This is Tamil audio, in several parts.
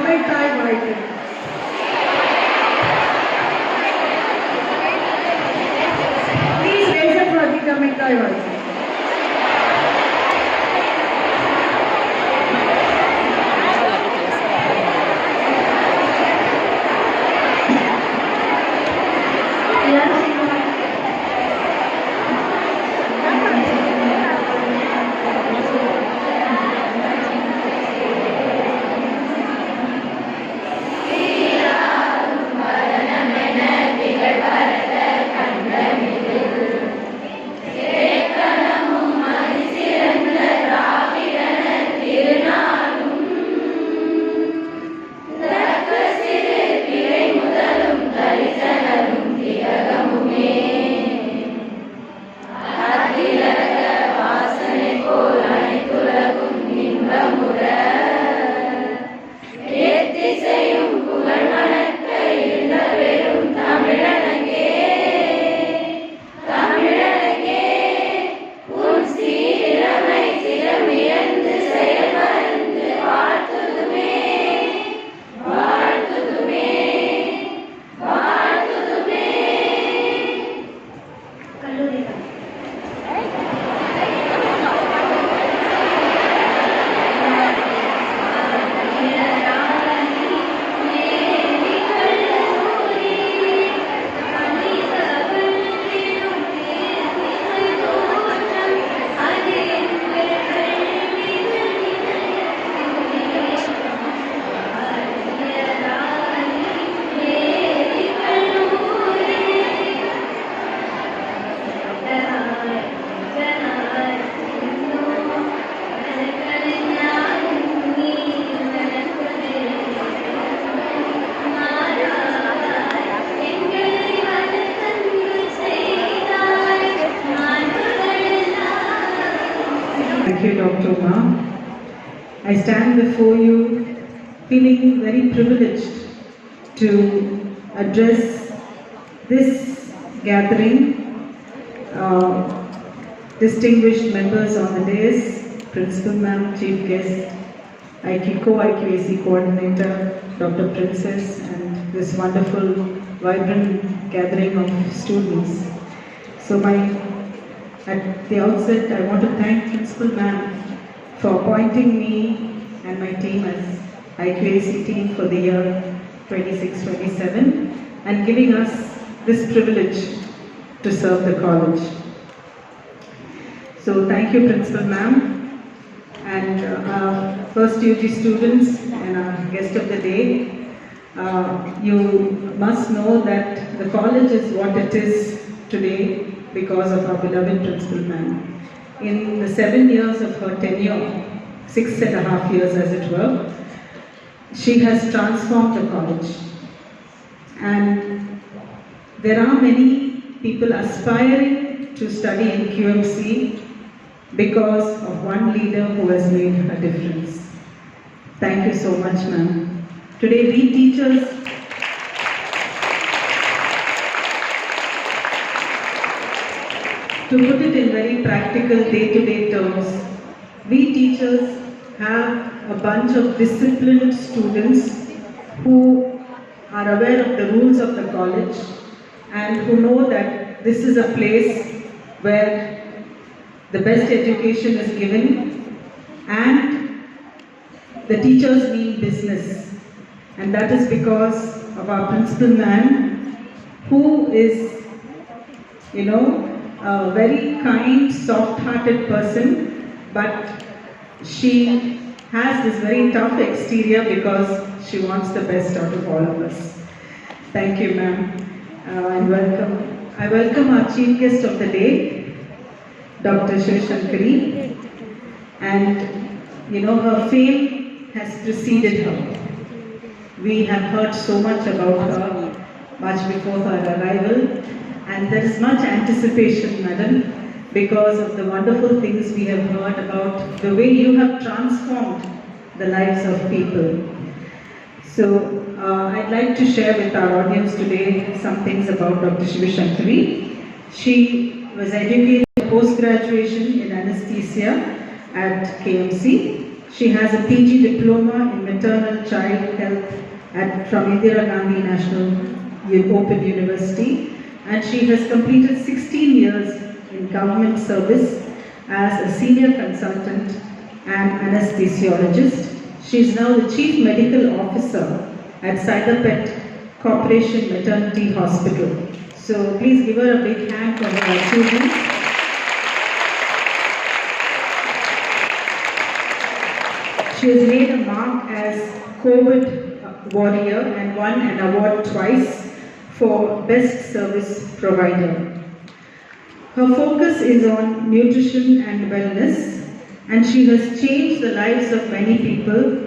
Tamiltai Vazhai. Please raise up for the Tamiltai Vazhai. Thank you, Dr. Ma. I stand before you feeling very privileged to address this gathering. Distinguished members on the dais, Principal Ma'am, Chief Guest, Co-IQAC Coordinator, Dr. Princess, and this wonderful, vibrant gathering of students. So at the outset, I want to thank Principal Ma'am for appointing me and my team as IQAC team for the year 26-27 and giving us this privilege to serve the college. So thank you, Principal Ma'am, and our first UG students and our guest of the day. You must know that the college is what it is today because of our beloved Principal Ma'am. In the 7 years of her tenure, 6.5 years as it were, she has transformed the college. And there are many people aspiring to study in QMC because of one leader who has made a difference. Thank you so much, ma'am. Today we teachers to put it in very practical day-to-day terms, we teachers have a bunch of disciplined students who are aware of the rules of the college and who know that this is a place where the best education is given and the teachers mean business. And that is because of our Principal Ma'am, who is, a very kind, soft-hearted person, but she has this very tough exterior because she wants the best out of all of us. Thank you, ma'am, and welcome. I welcome our chief guest of the day, Dr. Shivashankari, and her fame has preceded her. We have heard so much about her much before her arrival. And there is much anticipation, madam, because of the wonderful things we have heard about the way you have transformed the lives of people. So, I'd like to share with our audience today some things about Dr. Shivashankari. She was educated post-graduation in anesthesia at KMC She has a PG diploma in maternal child health from Indira Gandhi National Open University, and she has completed 16 years in government service as a senior consultant and anesthesiologist. She is now the Chief Medical Officer at Cyberpet Corporation Maternity Hospital. So please give her a big hand for her achievements. She has made a mark as COVID warrior and won an award twice for Best Service Provider. Her focus is on nutrition and wellness, and she has changed the lives of many people,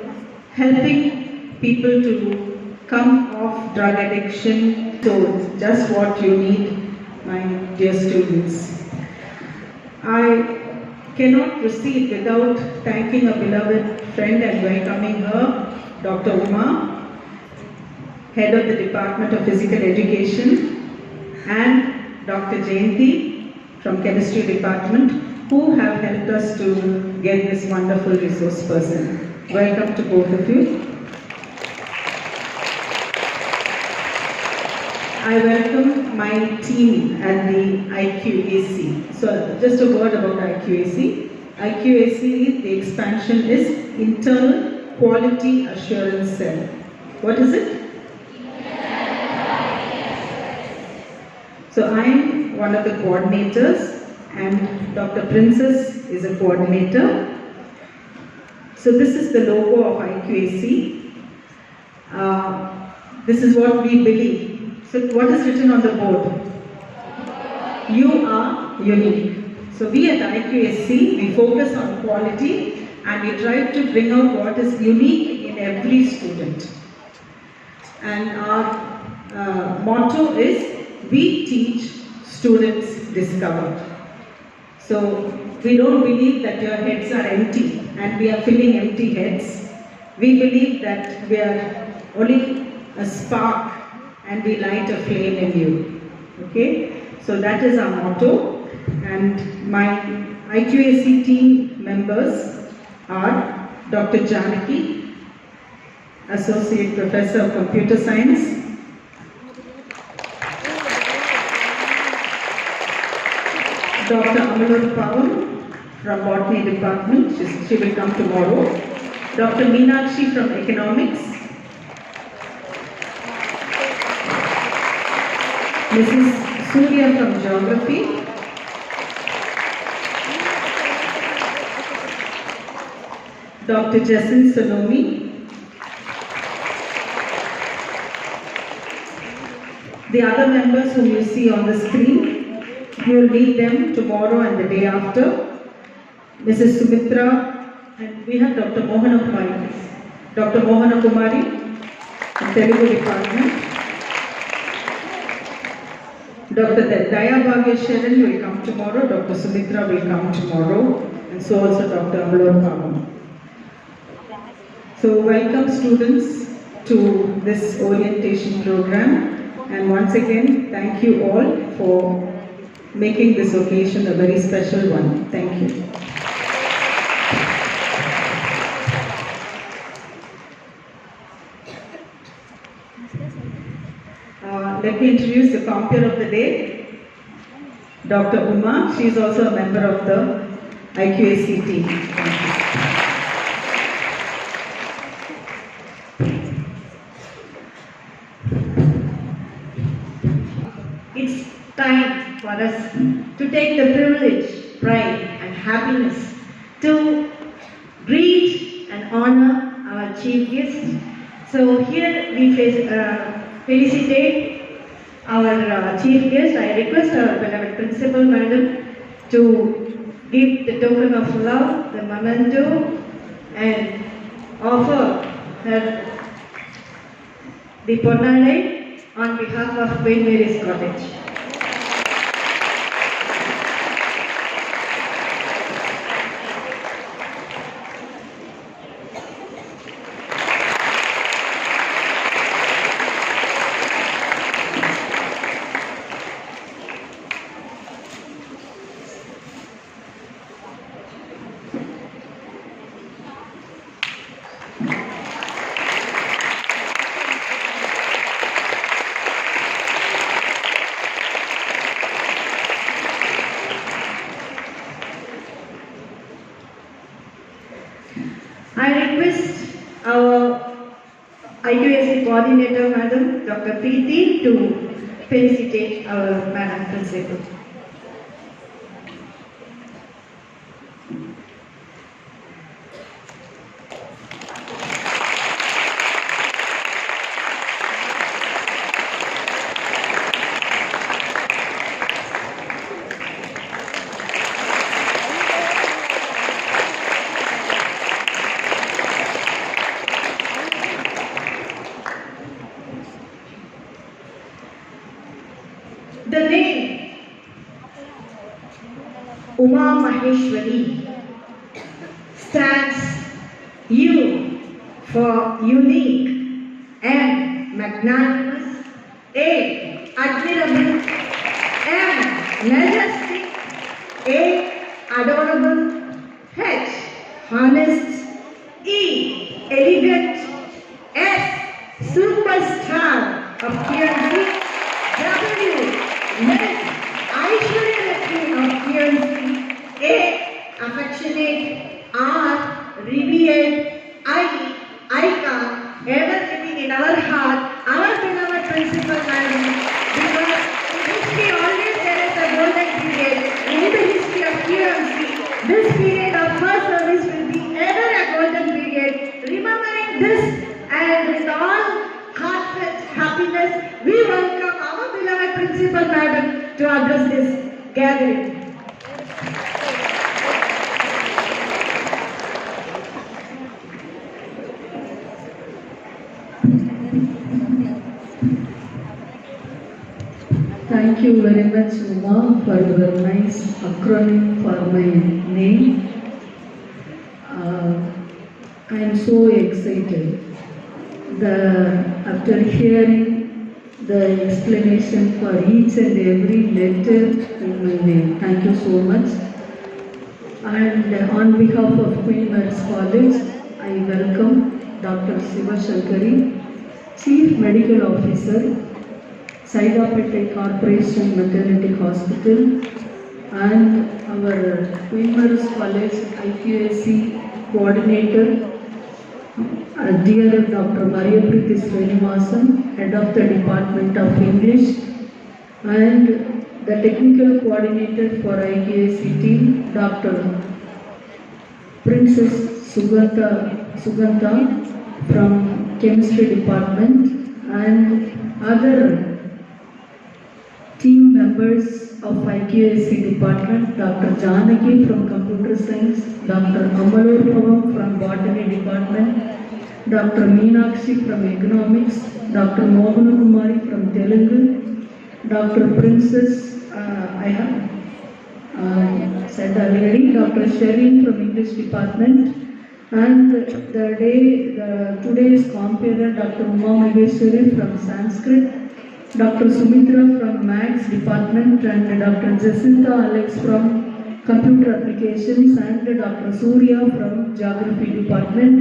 helping people to come off drug addiction. So, just what you need, my dear students. I cannot proceed without thanking a beloved friend and welcoming her, Dr. Uma, Head of the Department of Physical Education, and Dr. Jayanti from Chemistry Department, who have helped us to get this wonderful resource person. Welcome to both of you. I welcome my team at the IQAC. So just a word about IQAC. IQAC, the expansion is Internal Quality Assurance Cell. What is it? So I am one of the coordinators and Dr. Princess is a coordinator. So this is the logo of IQAC. This is what we believe. So what is written on the board? You are unique. So we at IQAC, we focus on quality and we try to bring out what is unique in every student. And our motto is, we teach, students discover. So we don't believe that your heads are empty and we are filling empty heads. We believe that we are only a spark and we light a flame in you. Okay? So that is our motto. And my IQAC team members are Dr. Janaki, Associate Professor of Computer Science, Dr. Amalur Pavan from Botany Department, she will come tomorrow, Dr. Meenakshi from Economics, Mrs. Surya from Geography, Dr. Jason Sonomi, the other members whom you see on the screen, you will meet them tomorrow and the day after. Mrs. Sumitra, and we have Dr. Mohana Kumari. Dr. Mohana Kumari, from Telugu Department. Dr. Daya Bhageshwaran will come tomorrow, Dr. Sumitra will come tomorrow, and so also Dr. Amalur Pavan. So welcome students to this orientation program, and once again thank you all for making this occasion a very special one. Thank you. Let me introduce the compeer of the day, Dr. Uma. She is also a member of the IQAC team. It's time for us to take the privilege, pride and happiness to greet and honor our chief guest. So here we felicitate our chief guest. I request our beloved principal madam to give the token of love, the memento, and offer her the Ponnalai on behalf of Queen Mary's College. Coordinator Madam, Dr. Preeti, to felicitate our Madam Principal. The name Uma Maheshwari stands U for unique and magnanimous, A, admirable, M, majestic, A, adorable, H, honest, E, elegant, S, superstar of TNC, W, Miss Aishwarya Lakshmi of TNC, A, affectionate, R, revered, I, icon, ever living in our heart, our beloved principal madam, because in history always there is a golden period in the history of TNC. This period of her service will be ever a golden period. Remembering this and with all heartfelt happiness, we welcome our beloved principal madam to address this gathering. Thank you very much, Uma, for your nice acronym for my name. I am so excited. After hearing the explanation for each and every letter in my name, thank you so much. And on behalf of Queen Mary's College, I welcome Dr. Siva Shankari, Chief Medical Officer, Saidapet Corporation Maternity Hospital, and our Queen Mary's College IQAC Coordinator, dear Dr. Maria Preeti Srinivasan, Head of the Department of English, and the Technical Coordinator for IQAC team, Dr. Princess Sugantha from Chemistry Department, and other team members of IQAC Department, Dr. Janaki from Computer Science, Dr. Amalur from Botany Department, Dr. Meenakshi from Economics, Dr. Mohan Kumari from Telugu, Dr. Princess, I have said already, Dr. Shereen from English Department, and today's companion, Dr. Uma Maheshwari from Sanskrit, Dr. Sumitra from Maths Department, and Dr. Jacinta Alex from Computer Applications, and Dr. Surya from Geography Department.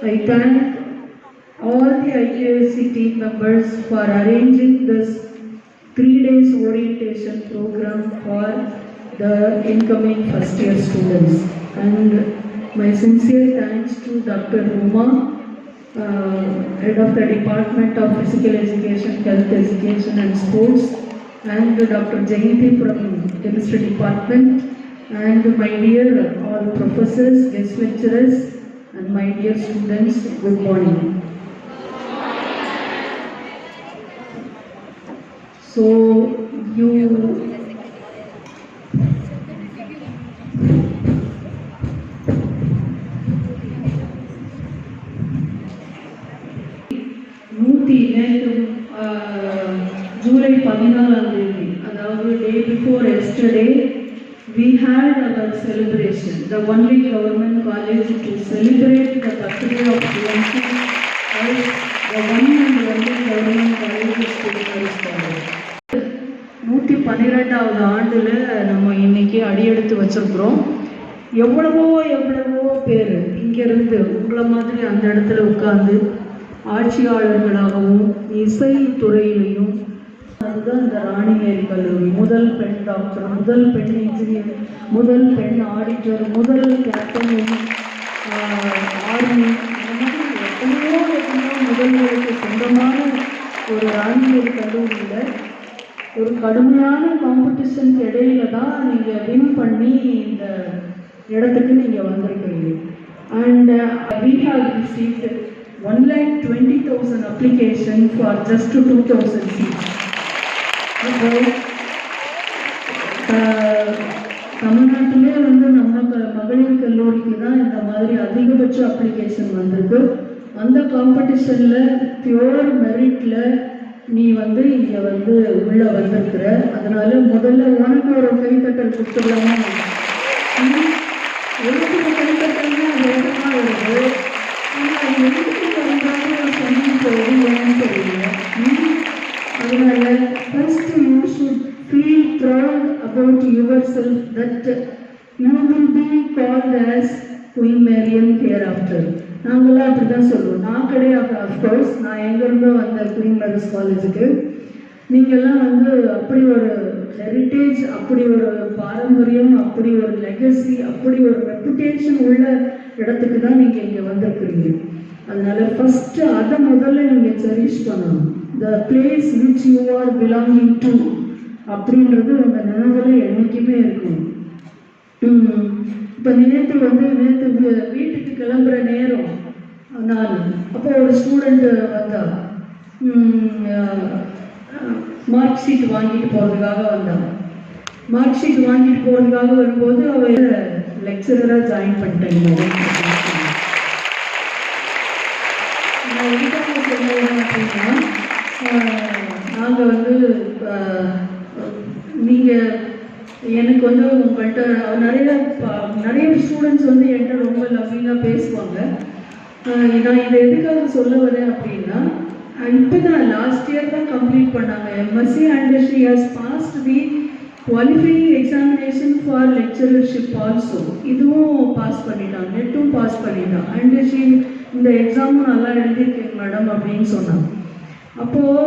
I thank all the IQAC team members for arranging this 3 days orientation program for the incoming first year students. And my sincere thanks to Dr. Uma, Head of the Department of Physical Education, Health Education and Sports, and Dr. Jayanti from Chemistry Department, and my dear all professors, guest lecturers, and my dear students, good morning. So, July 14, the day before yesterday, we had our celebration, the only government college to celebrate the birthday of TNC as the one and only government college is Queen Mary's College. 112வது ஆண்டில் நம்ம இன்னைக்கு அடியெடுத்து வச்சிருக்கிறோம். எவ்வளவோ பேர் இங்கிருந்து உங்களை மாதிரி அந்த இடத்துல உட்கார்ந்து ஆட்சியாளர்களாகவும் இசைத்துறையிலையும் அதுதான் இந்த ராணிமேரி கல்லூரி, முதல் பெண் டாக்டர், முதல் பெண் இன்ஜினியர், முதல் பெண் ஆடிட்டர், முதல் கேப்டன் ஆர்மி, எத்தனையோ முதல்களுக்கு சொந்தம் அற்புதமான ஒரு ஆன்மீக கல்லூரியில் ஒரு கடுமையான காம்படிஷனுக்கு இடையில தான் நீங்கள் வின் பண்ணி இந்த இடத்துக்கு நீங்கள் வந்திருக்கிறீங்க. And we have received 1,20,000 application for just 2,000 seats. இப்போ தமிழ்நாட்டிலே வந்து நம்ம மகளிர் கல்லூரிக்கு தான் இந்த மாதிரி அதிகபட்ச அப்ளிகேஷன் வந்திருக்கு. அந்த காம்படிஷனில் பியூர் மெரிட்டில் நீ வந்து இங்கே வந்து உள்ளே வந்திருக்கிற. அதனால முதல்ல உனக்கு ஒரு கைத்தட்டல் கொடுத்துடலாமா? எனக்கு ஒரு கைத்தட்டல்னா வேகமாக வருது. ஆனால் அது எதுக்கு வந்தாலும் சொன்னி போகுது ஏன்னு தெரியல. அதனால first you should feel proud about yourself that you will be called as Queen Mariam hereafter. நாங்களாம் அப்படி தான் சொல்லுவோம். நான் கிடையாது, அஃப்கோர்ஸ் நான் எங்கேருந்தோ வந்த குயின் மேரிஸ் காலேஜுக்கு. நீங்கள்லாம் வந்து அப்படி ஒரு ஹெரிட்டேஜ், அப்படி ஒரு பாரம்பரியம், அப்படி ஒரு லெகசி, அப்படி ஒரு ரெப்புடேஷன் உள்ள இடத்துக்கு தான் நீங்கள் இங்கே வந்திருக்கிறீங்க. அதனால ஃபஸ்ட்டு அதை முதல்ல நீங்கள் செரிஷ் பண்ணணும். The place which you are belonging to அப்படின்றது உங்கள் நினைவில் என்றைக்குமே இருக்கும். இப்போ நேற்று வீட்டுக்கு கிளம்புற நேரம் நான் அப்போ ஒரு ஸ்டூடெண்ட் வந்தா மார்க் ஷீட் வாங்கிட்டு போகிறதுக்காக வந்தாங்க. மார்க் ஷீட் வாங்கிட்டு போகிறதுக்காக வரும்போது அவ லெக்சரராக ஜாயின் பண்ணிட்டேங்க. நான் எதுக்காக சொல்லுவேன் அப்படின்னா, நாங்கள் வந்து நீங்கள் எனக்கு வந்து உங்கள்கிட்ட நிறைய ஸ்டூடெண்ட்ஸ் வந்து என்கிட்ட ரொம்ப லவ்விங்காக பேசுவாங்க. நான் இதை எதுக்காக சொல்ல வரேன் அப்படின்னா, இப்போ தான் லாஸ்ட் இயர் தான் கம்ப்ளீட் பண்ணாங்க MSc and she has passed the qualifying examination for lectureship also. இதுவும் பாஸ் பண்ணிட்டான், நெட்டும் பாஸ் பண்ணிட்டான். அண்ட் ஷி இந்த எக்ஸாமும் நல்லா எழுதியிருக்கேன் மேடம் அப்படின்னு சொன்னாங்க. அப்போது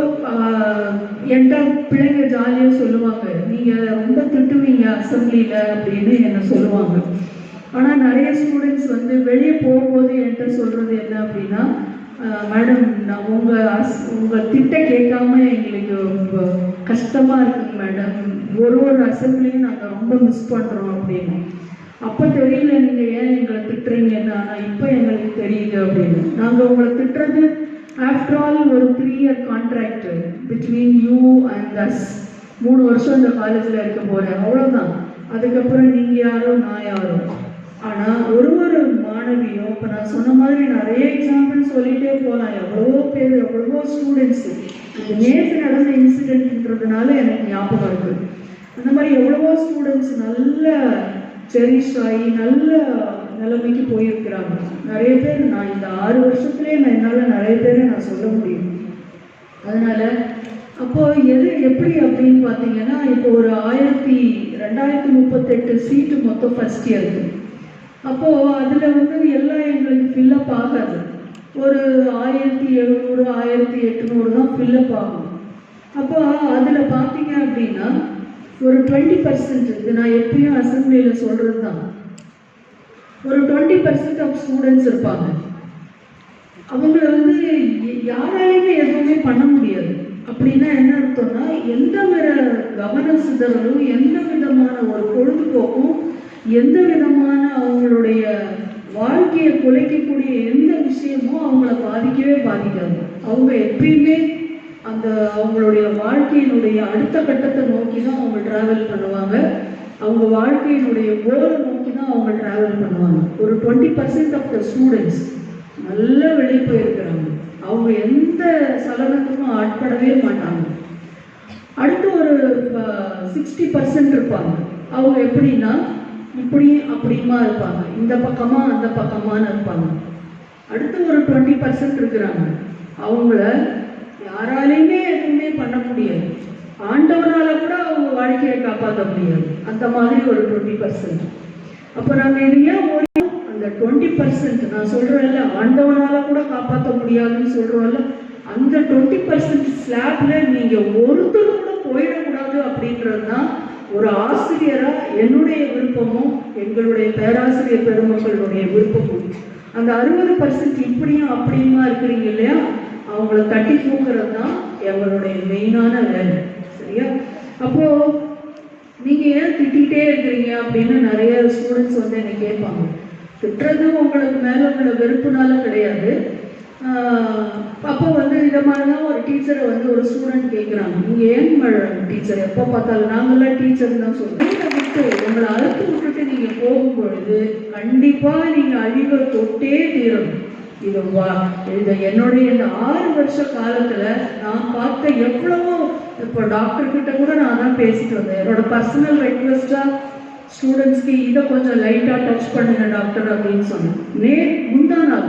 என்கிட்ட பிள்ளைங்க ஜாலியாக சொல்லுவாங்க, நீங்கள் ரொம்ப திட்டுவீங்க அசம்பிளியில் அப்படின்னு என்னை சொல்லுவாங்க. ஆனால் நிறைய ஸ்டூடெண்ட்ஸ் வந்து வெளியே போகும்போது என்கிட்ட சொல்கிறது என்ன அப்படின்னா, மேடம் நான் உங்கள் திட்ட கேட்காம எங்களுக்கு கஷ்டமாக இருக்குங்க மேடம், ஒரு அசம்பிளியும் நாங்கள் ரொம்ப மிஸ் பண்ணுறோம் அப்படின்னு. அப்போ தெரியல நீங்கள் ஏன் எங்களை திட்டுறீங்கன்னு, ஆனால் இப்போ எங்களுக்கு தெரியுது அப்படின்னு. நாங்கள் உங்களை திட்டுறது ஆஃப்டர் ஆல் ஒரு 3 year contract between you and us. 3 வருஷம் இந்த காலேஜில் இருக்க போகிறேன், அவ்வளோதான். அதுக்கப்புறம் நீங்கள் யாரோ நான் யாரோ. ஆனால் ஒரு மாணவியும் இப்போ நான் சொன்ன மாதிரி நிறைய எக்ஸாம்பிள் சொல்லிகிட்டே போகலாம். எவ்வளவோ பேர், எவ்வளவோ ஸ்டூடெண்ட்ஸு. இது நேற்று நடந்த இன்சிடென்ட்ன்றதுனால எனக்கு ஞாபகம் இருக்குது. அந்த மாதிரி எவ்வளவோ ஸ்டூடெண்ட்ஸ் நல்ல செரிஷ் ஆகி நல்ல நிலைமைக்கு போயிருக்கிறாங்க. நிறைய பேர் நான் இந்த 6 வருஷத்துலேயே என்னால் நிறைய பேரை நான் சொல்ல முடியும். அதனால் அப்போது எப்படி அப்படின்னு பார்த்தீங்கன்னா, இப்போ ஒரு 2038 சீட்டு மொத்தம் ஃபஸ்ட் இயருக்கு. அப்போது அதில் வந்து எல்லாம் எங்களுக்கு ஃபில்லப் ஆகாது. ஒரு 1700 1800 தான் ஃபில்லப் ஆகும். அப்போ அதில் பார்த்தீங்க அப்படின்னா ஒரு 20%, இது நான் எப்பயும் அசம்பிளியில் சொல்கிறது தான், ஒரு 20% ஆஃப் ஸ்டூடெண்ட்ஸ் இருப்பாங்க. அவங்கள வந்து யாராலையுமே எதுவுமே பண்ண முடியாது. அப்படின்னா என்ன அர்த்தம்னா, எந்த வித கவன சிதறலும், எந்த விதமான ஒரு பொழுதுபோக்கும், எந்த விதமான அவங்களுடைய வாழ்க்கையை குலைக்கக்கூடிய எந்த விஷயமும் அவங்கள பாதிக்கவே பாதிக்காது. அவங்க எப்பயுமே அந்த அவங்களுடைய வாழ்க்கையினுடைய அடுத்த கட்டத்தை நோக்கி தான் அவங்க ட்ராவல் பண்ணுவாங்க. அவங்க வாழ்க்கையினுடைய கோலை நோக்கி தான் அவங்க ட்ராவல் பண்ணுவாங்க. ஒரு 20% ஆஃப் த ஸ்டூடெண்ட்ஸ் நல்ல வெளியே போயிருக்கிறாங்க. அவங்க எந்த சலனத்துக்கும் ஆட்படவே மாட்டாங்க. அடுத்து ஒரு 60% இருப்பாங்க. அவங்க எப்படின்னா இப்படி அப்படிமா இருப்பாங்க, இந்த பக்கமா அந்த பக்கமானு இருப்பாங்க. அடுத்து ஒரு 20% இருக்கிறாங்க. அவங்கள யாராலையுமே எதுவுமே பண்ண முடியாது. ஆண்டவனால கூட அவங்க வாழ்க்கையை காப்பாற்ற முடியாது. அந்த மாதிரி ஒரு 20%. அப்போ நாங்கள் இது ஏன் அந்த 20% நான் சொல்கிறேன்ல, ஆண்டவனால கூட காப்பாற்ற முடியாதுன்னு சொல்கிறோம்ல, அந்த 20% ஸ்லாப்ல நீங்கள் ஒருத்தர் கூட போயிடக்கூடாது அப்படின்றது தான் ஒரு ஆசிரியராக என்னுடைய விருப்பமும் எங்களுடைய பேராசிரியர் பெருமக்களுடைய விருப்பமும். அந்த 60% இப்படியும் அப்படியுமா இருக்கிறீங்க இல்லையா, அவங்கள தட்டி தூக்குறது தான் எங்களுடைய மெயினான வேலை. சரியா? அப்போது நீங்கள் ஏன் திட்டிகிட்டே இருக்கிறீங்க அப்படின்னு நிறைய ஸ்டூடெண்ட்ஸ் வந்து என்னை கேட்பாங்க. திட்டுறது உங்களுக்கு மேலே உங்களோட வெறுப்புனால கிடையாது. அப்போ வந்து இதை மாதிரி தான் ஒரு டீச்சரை வந்து ஒரு ஸ்டூடெண்ட் கேட்குறாங்க, நீங்கள் ஏன் டீச்சர் எப்போ பார்த்தாலும் நாங்களாம் டீச்சர் தான் சொல்கிறோம். வீட்டை விட்டு உங்களை அறுத்து விட்டுட்டு நீங்கள் போகும்பொழுது கண்டிப்பாக நீங்கள் அழிவை தொட்டே தீரணும். இது என்னுடைய இந்த 6 வருஷ காலத்தில் நான் பார்த்த எவ்வளவோ, இப்போ டாக்டர்கிட்ட கூட நான் தான் பேசிட்டு வந்தேன். என்னோட பர்சனல் ரெக்வெஸ்ட்டாக ஸ்டூடெண்ட்ஸ்க்கு இதை கொஞ்சம் லைட்டாக டச் பண்ணுங்க டாக்டர் அப்படின்னு சொன்னேன். முந்தா நாள்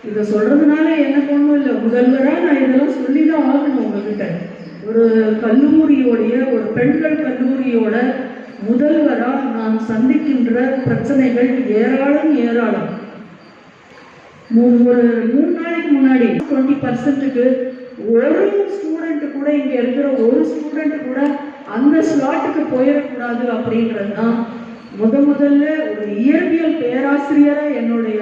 இதை சொல்கிறதுனால எனக்கு ஒன்றும் இல்லை, முதல்வராக நான் இதெல்லாம் சொல்லி தான் ஆகணும் உங்ககிட்ட. ஒரு கல்லூரியோடைய, ஒரு பெண்கள் கல்லூரியோட முதல்வராக நான் சந்திக்கின்ற பிரச்சனைகள் ஏராளம். ஒரு 3 நாளைக்கு முன்னாடி 20%க்கு ஒரு ஸ்டூடெண்ட் கூட, இங்கே இருக்கிற ஒரு ஸ்டூடெண்ட் கூட அந்த ஸ்லாட்டுக்கு போயிடக்கூடாது அப்படின்றது தான் முதல்ல ஒரு இயற்பியல் பேராசிரியராக என்னுடைய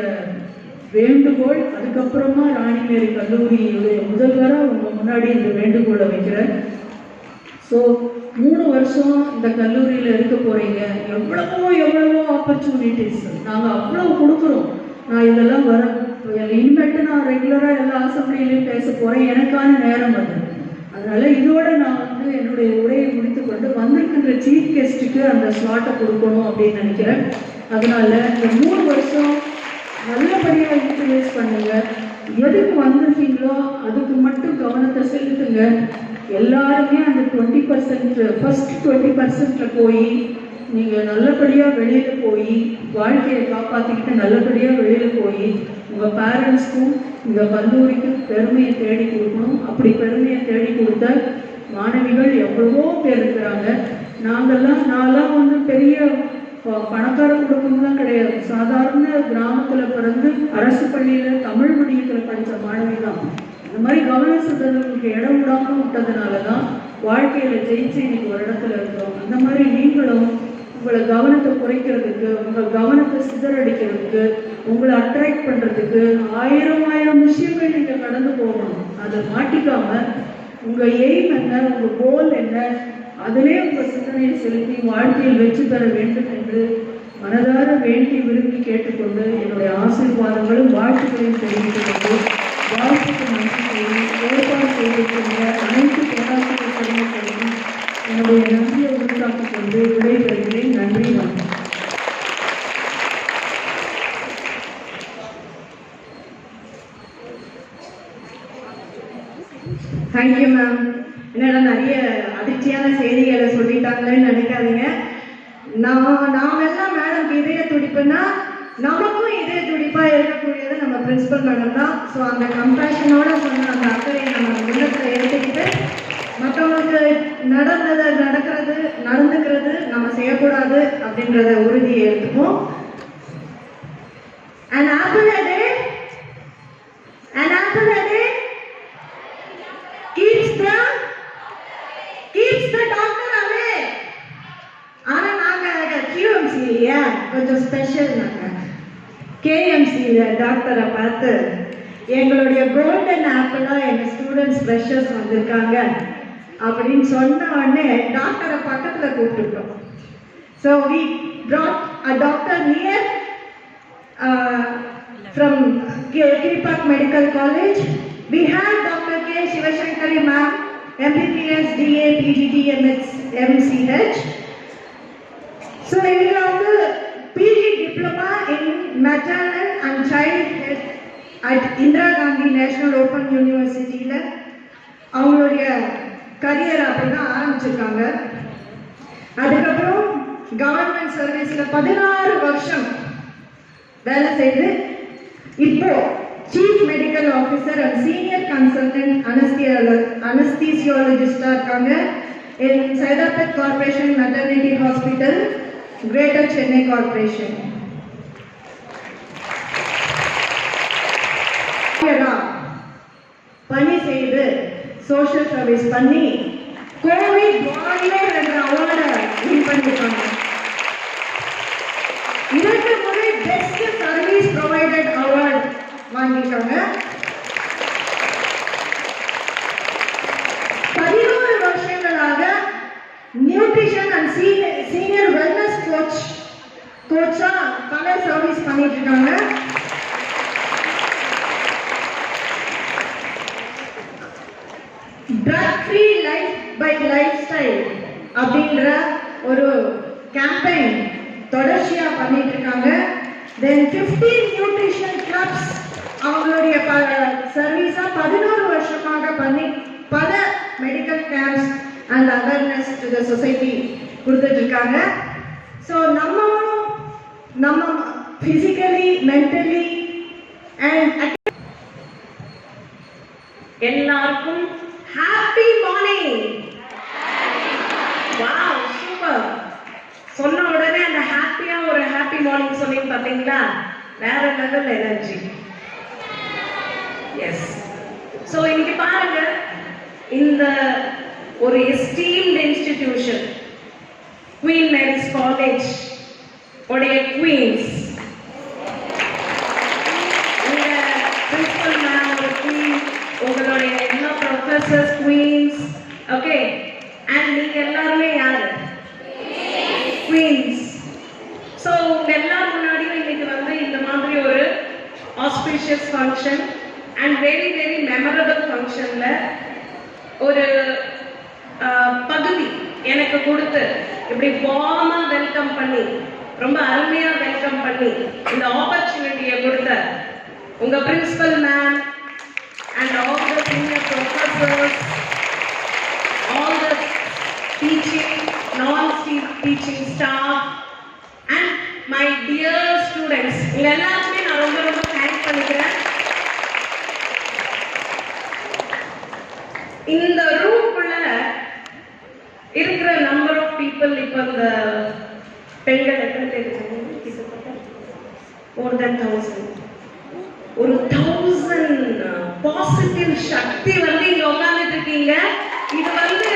வேண்டுகோள். அதுக்கப்புறமா ராணிமேரி கல்லூரியுடைய முதல்வராக உங்க முன்னாடி இந்த வேண்டுகோளை வைக்கிறேன். ஸோ 3 வருஷம் இந்த கல்லூரியில் இருக்க போறீங்க. எவ்வளவோ ஆப்பர்ச்சுனிட்டிஸ் நாங்கள் அவ்வளோ கொடுக்குறோம். நான் இதெல்லாம் இனிமேட்டு நான் ரெகுலராக எல்லா அசம்பிளிலையும் பேச போகிறேன். எனக்கான நேரம் அது. அதனால இதோட நான் வந்து என்னுடைய உரையை முடித்துக்கொண்டு வந்திருக்கின்ற சீஃப் கெஸ்ட்டுக்கு அந்த ஸ்லாட்டை கொடுக்கணும் அப்படின்னு நினைக்கிறேன். அதனால இந்த 3 வருஷம் நல்லபடியாக யூட்டிலைஸ் பண்ணுங்க. எதுக்கு வந்திருக்கீங்களோ அதுக்கு மட்டும் கவனத்தை செலுத்துங்க. எல்லாருமே அந்த 20%, ஃபர்ஸ்ட் 20%ல போய் நீங்கள் நல்லபடியாக வெளியில் போய் வாழ்க்கையை காப்பாற்றிக்கிட்டு நல்லபடியாக வெளியில் போய் உங்கள் பேரண்ட்ஸ்க்கும் இந்த கல்லூரிக்கும் பெருமையை தேடி கொடுக்கணும். அப்படி பெருமையை தேடி கொடுத்த மாணவிகள் எவ்வளவோ பேர் இருக்கிறாங்க. நான்லாம் வந்து பெரிய பணக்கார குடும்பம்லாம் கிடையாது. சாதாரண கிராமத்தில் பிறந்து அரசு பள்ளியில் தமிழ் மீடியத்தில் படித்த மாணவி தான். இந்த மாதிரி கவன சிதறலுக்கு இடம் விடாமல் விட்டதுனால தான் வாழ்க்கையில் ஜெயிச்சு இன்னைக்கு ஒரு இடத்துல இருக்கோம். அந்த மாதிரி நீங்களும் உங்களை கவனத்தை குறைக்கிறதுக்கு, உங்கள் கவனத்தை சிதறடிக்கிறதுக்கு, உங்களை அட்ராக்ட் பண்ணுறதுக்கு ஆயிரம் விஷயங்கள் நீங்கள் கடந்து போகணும். அதை மாட்டிக்காம உங்கள் எய்ம் என்ன, உங்கள் கோல் என்ன, அதிலே உங்கள் சிந்தனையை செலுத்தி வாழ்க்கையில் வெற்றி பெற வேண்டும் என்று மனதார வேண்டி விரும்பி கேட்டுக்கொண்டு என்னுடைய ஆசீர்வாதங்களும் வாழ்த்துக்களையும் தெரிவித்துக் கொண்டு வாழ்த்துக்கு நன்றி செய்து ஏற்பாடு செய்திருக்கின்ற அனைத்து பேராசிரியர்களும் என்னுடைய நன்றியை உருவாக்கிக் கொண்டு விடைபெறுகிறேன். நன்றி, வணக்கம். Thank you ma'am. என்னடா நிறைய அதிர்ச்சியான செய்திகளை சொல்லிட்டாங்களேன்னு நினைக்காதீங்க. நாமெல்லாம் மேடம் இதய துடிப்புன்னா நமக்கும் இதய துடிப்பா இருக்கக்கூடியது நம்ம பிரின்சிபல் மேடம் தான். ஸோ அந்த கம்பேஷனோட சொன்ன அந்த அக்கறையை நம்ம உள்ளத்தில் எடுத்துக்கிட்டு மற்றவங்களுக்கு நடந்துக்கிறது நம்ம செய்யக்கூடாது அப்படின்றத உறுதியை எடுத்துப்போம். An apple a day keeps the doctor away. ஆனா நாங்க QMC இல்லையா, கொஞ்சம் ஸ்பெஷல். நாங்க KMCல டாக்டரை பார்த்து எங்களுடைய கோல்டன் ஆப்பிளா எங்க ஸ்டூடெண்ட்ஸ் ஃப்ரெஷர்ஸ் வந்திருக்காங்க அப்படின்னு சொன்ன உடனே டாக்டரை பக்கத்துல கூப்பிட்டுட்டோம். So we brought a doctor near from Kiripak Medical College. We have Dr. K. Shivashankari ma'am, MBBS, DA, PGD, MCH. So இவங்க வந்து PG diploma in maternal and child health at Indira Gandhi National Open Universityல அவங்களுடைய கரியர் அப்படிதான் ஆரம்பிச்சிருக்காங்க. அதுக்கப்புறம் கவர்மெண்ட் சர்வீஸ்ல 16 வருஷம் வேலை செய்து இப்போ chief medical officer and senior consultant அனஸ்தீசியாலஜிஸ்டா இருக்காங்க in Saidapet corporation maternity hospital, greater Chennai corporation. பணி செய்து சோஷியல் சர்வீஸ் பண்ணி கோவிட் வாரியர் என்ற அவார்டை வின் பண்ணிருக்காங்க. 2 முறை பெஸ்ட் சர்வீஸ் ப்ரொவைடட் அவார்டு வாங்கியிருக்காங்க. சீனியர் வெல்னஸ் கோச்சா பல சர்வீஸ் பண்ணிட்டு இருக்காங்க. Drug free life by lifestyle அப்படின்ற ஒரு கேம்பெயின் தொடர்ச்சியா பண்ணிட்டு இருக்காங்க. தென் 15 நியூட்ரிஷன் கிளப்ஸ் அவங்களுடைய சர்வீஸா 11 வருஷமாக பண்ணி பல medical camps and awareness to the society கொடுத்துட்டு இருக்காங்க. ஸோ நம்ம பிசிக்கலி மென்டலி அண்ட் எல்லாருக்கும் ஹாப்பி மார்னிங். Wow, super. சொன்ன உடனே அந்த ஹாப்பியா ஒரு ஹாப்பி மார்னிங் சொன்னீங்க பாத்தீங்களா, வேற லெவல் எனர்ஜி. எஸ். ஸோ இன்னைக்கு பாருங்க, இந்த ஒரு esteemed institution queen Mary's college உடைய குவீன்ஸ், உங்க பிரின்சிபல் மேம் ஒரு குவீன், உங்களுடைய எல்லா ப்ரொஃபசர்ஸ் குவீன்ஸ், ஓகே, அண்ட் நீங்க எல்லாருமே யாரு? குவீன்ஸ். ஸோ உங்க எல்லாரும் முன்னாடியும் இன்னைக்கு வந்து இந்த மாதிரி ஒரு auspicious function and very very memorable ஃபங்க்ஷன்ல ஒரு பகுதி எனக்கு கொடுத்து இப்படி வார்மா வெல்கம் பண்ணி ரொம்ப அருமையா வெல்கம் பண்ணி இந்த ஆப்பர்ச்சுனிட்டியை கொடுத்த உங்க principal ma'am and all the senior professors, all the teaching non-teaching staff and my dear students, உங்க எல்லாருக்குமே நான் ரொம்ப ரொம்ப தேங்க்ஸ் பண்ணிக்கிறேன். இந்த ரூம்குள்ள இருக்கிற நம்பர் ஆஃப் பீப்புள், இப்போ இந்த பெண்கள் எத்தனை பேர் இருக்காங்க? கிட்டத்தட்ட more than 1000, ஒரு 1000 பாசிட்டிவ் சக்தி வந்து இங்க உட்கார்ந்துட்டு இருக்கீங்க. இது வந்து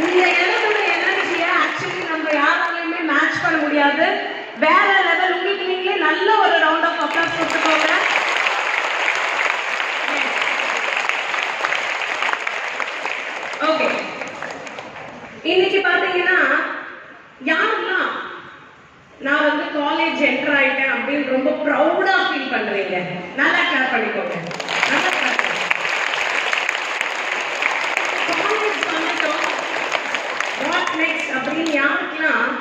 இந்த இடத்துல எனர்ஜியை ஆக்சுவலி நம்ம யாராலையுமே மேட்ச் பண்ண முடியாது. வேற லெவல். உங்களுக்கு நீங்களே நல்ல ஒரு ரவுண்ட் ஆஃப் அப்ளாஸ் கொடுத்துக்கோங்க. ஓகே, இன்னைக்கு பாத்தீங்கன்னா யாரெல்லாம் நான் வந்து காலேஜ் என்டர் ஆயிட்டேன் அப்படின்னு ரொம்ப ப்ரௌடா ஃபீல் பண்றீங்க? நல்லா கிளாப் பண்ணிக்கோங்க. நல்லா கிளாப் பண்ணுங்க. காலேஜ் வந்துட்டோம், வாட் நெக்ஸ்ட் அப்படின்னு யாருக்கெல்லாம்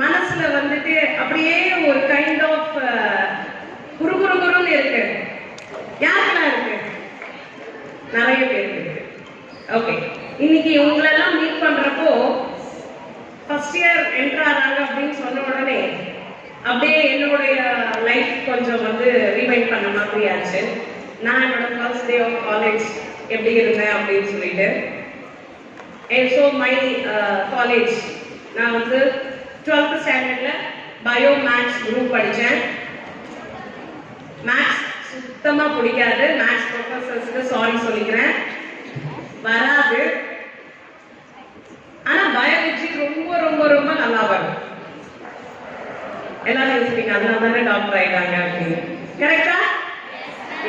மனசுல வந்துட்டு அப்படியே ஒரு கைண்ட் ஆஃப் குறுகுறுன்னு இருக்கு? யாருக்கெல்லாம் இருக்கு? நிறைய பேருக்கு இருக்கு. ஓகே, இன்னைக்கு உங்களெல்லாம் மீட் பண்றப்போ ஃபர்ஸ்ட் இயர் என்டர் ஆறாங்க அப்படின்னு சொன்ன உடனே அப்படியே என்னுடைய லைஃப் கொஞ்சம் வந்து ரிவைண்ட் பண்ண மாதிரி ஆச்சு. நான் என்னோட ஃபர்ஸ்ட் டே ஆஃப் காலேஜ் எப்படி இருந்தேன் அப்படின்னு சொல்லிட்டு. ஸோ மை காலேஜ், நான் வந்து 12th ஸ்டாண்டர்ட்ல பயோ மேத்ஸ் குரூப் படித்தேன். மேத்ஸ் சுத்தமாக பிடிக்காது. மேத்ஸ் ப்ரொஃபஸர்ஸ்க்கு சாரி சொல்லிக்கிறேன், வராது. ஆனா பயாலஜி ரொம்ப ரொம்ப ரொம்ப நல்லா வரும். எல்லாரும் யோசிப்பீங்க, அதனால தானே டாக்டர் ஆயிட்டாங்க அப்படின்னு. கரெக்டா?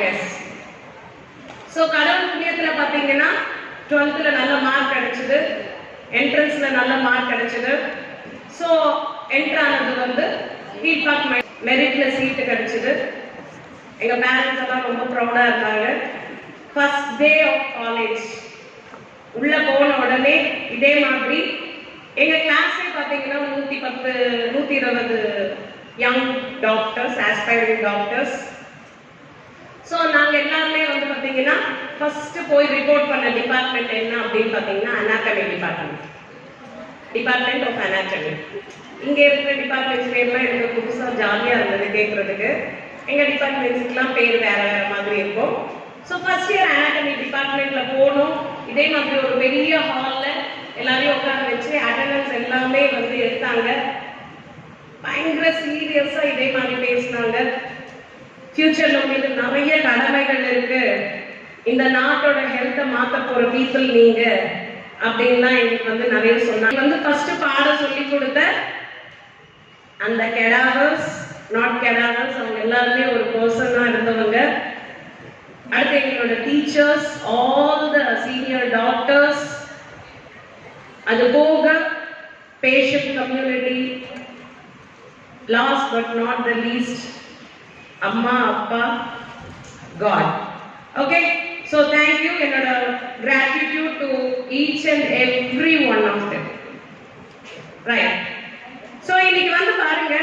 எஸ். ஸோ கடவுள் புண்ணியத்துல பாத்தீங்கன்னா 12th நல்ல மார்க் கிடைச்சது, என்ட்ரன்ஸ்ல நல்ல மார்க் கிடைச்சது. ஸோ என்ட்ரு ஆனது வந்து ஃபீட்பேக் மெரிட்ல சீட்டு கிடைச்சது. எங்க பேரண்ட்ஸ் எல்லாம் ரொம்ப ப்ரௌடா இருந்தாங்க. ஃபர்ஸ்ட் டே ஆஃப் காலேஜ் உள்ள போன உடனே இதே மாதிரி எங்க கிளாஸே பாத்தீங்கன்னா 110 120 young doctors, aspiring doctors. So நாங்க எல்லாருமே வந்து பாத்தீங்கன்னா ஃபர்ஸ்ட் போய் ரிப்போர்ட் பண்ண டிபார்ட்மெண்ட் என்ன அப்படின்னு பாத்தீங்கன்னா அனாட்டமி டிபார்ட்மெண்ட் ஆஃப் அனாட்டமி. இங்க இருக்கிற டிபார்ட்மெண்ட்ஸ் பேர்லாம் எனக்கு புதுசா ஜாலியா இருந்தது கேட்கறதுக்கு. எங்க டிபார்ட்மெண்ட்ஸுக்குலாம் பேர் வேற வேற மாதிரி இருக்கும். ஸோ ஃபர்ஸ்ட் இயர் அனாட்டமி டிபார்ட்மெண்ட்ல போனோம். இதே மாதிரி ஒரு பெரிய ஹால்ல எல்லாரையும் உட்கார வச்சு அட்டெண்டன்ஸ் எல்லாமே வந்து எடுத்தாங்க. பயங்கர சீரியஸா இதே மாதிரி பேசினாங்க. ஃபியூச்சர்ல உங்களுக்கு நிறைய கடமைகள் இருக்கு, இந்த நாட்டோட ஹெல்த்தை மாத்த போற பீப்புள் நீங்க அப்படின்லாம் எங்களுக்கு வந்து நிறைய சொன்னாங்க. வந்து ஃபர்ஸ்ட் பாட சொல்லி கொடுத்த அந்த கெடாவர்ஸ், நாட் கெடாவர்ஸ், அவங்க எல்லாருமே ஒரு பர்சனா இருந்தவங்க. அடுத்து எங்களோட teachers, all the senior doctors, அது போக patient community, last but not the least, Amma, Appa, God. Okay, so thank you and gratitude to each and every one of them. Right. So இன்னைக்கு வந்து பாருங்க,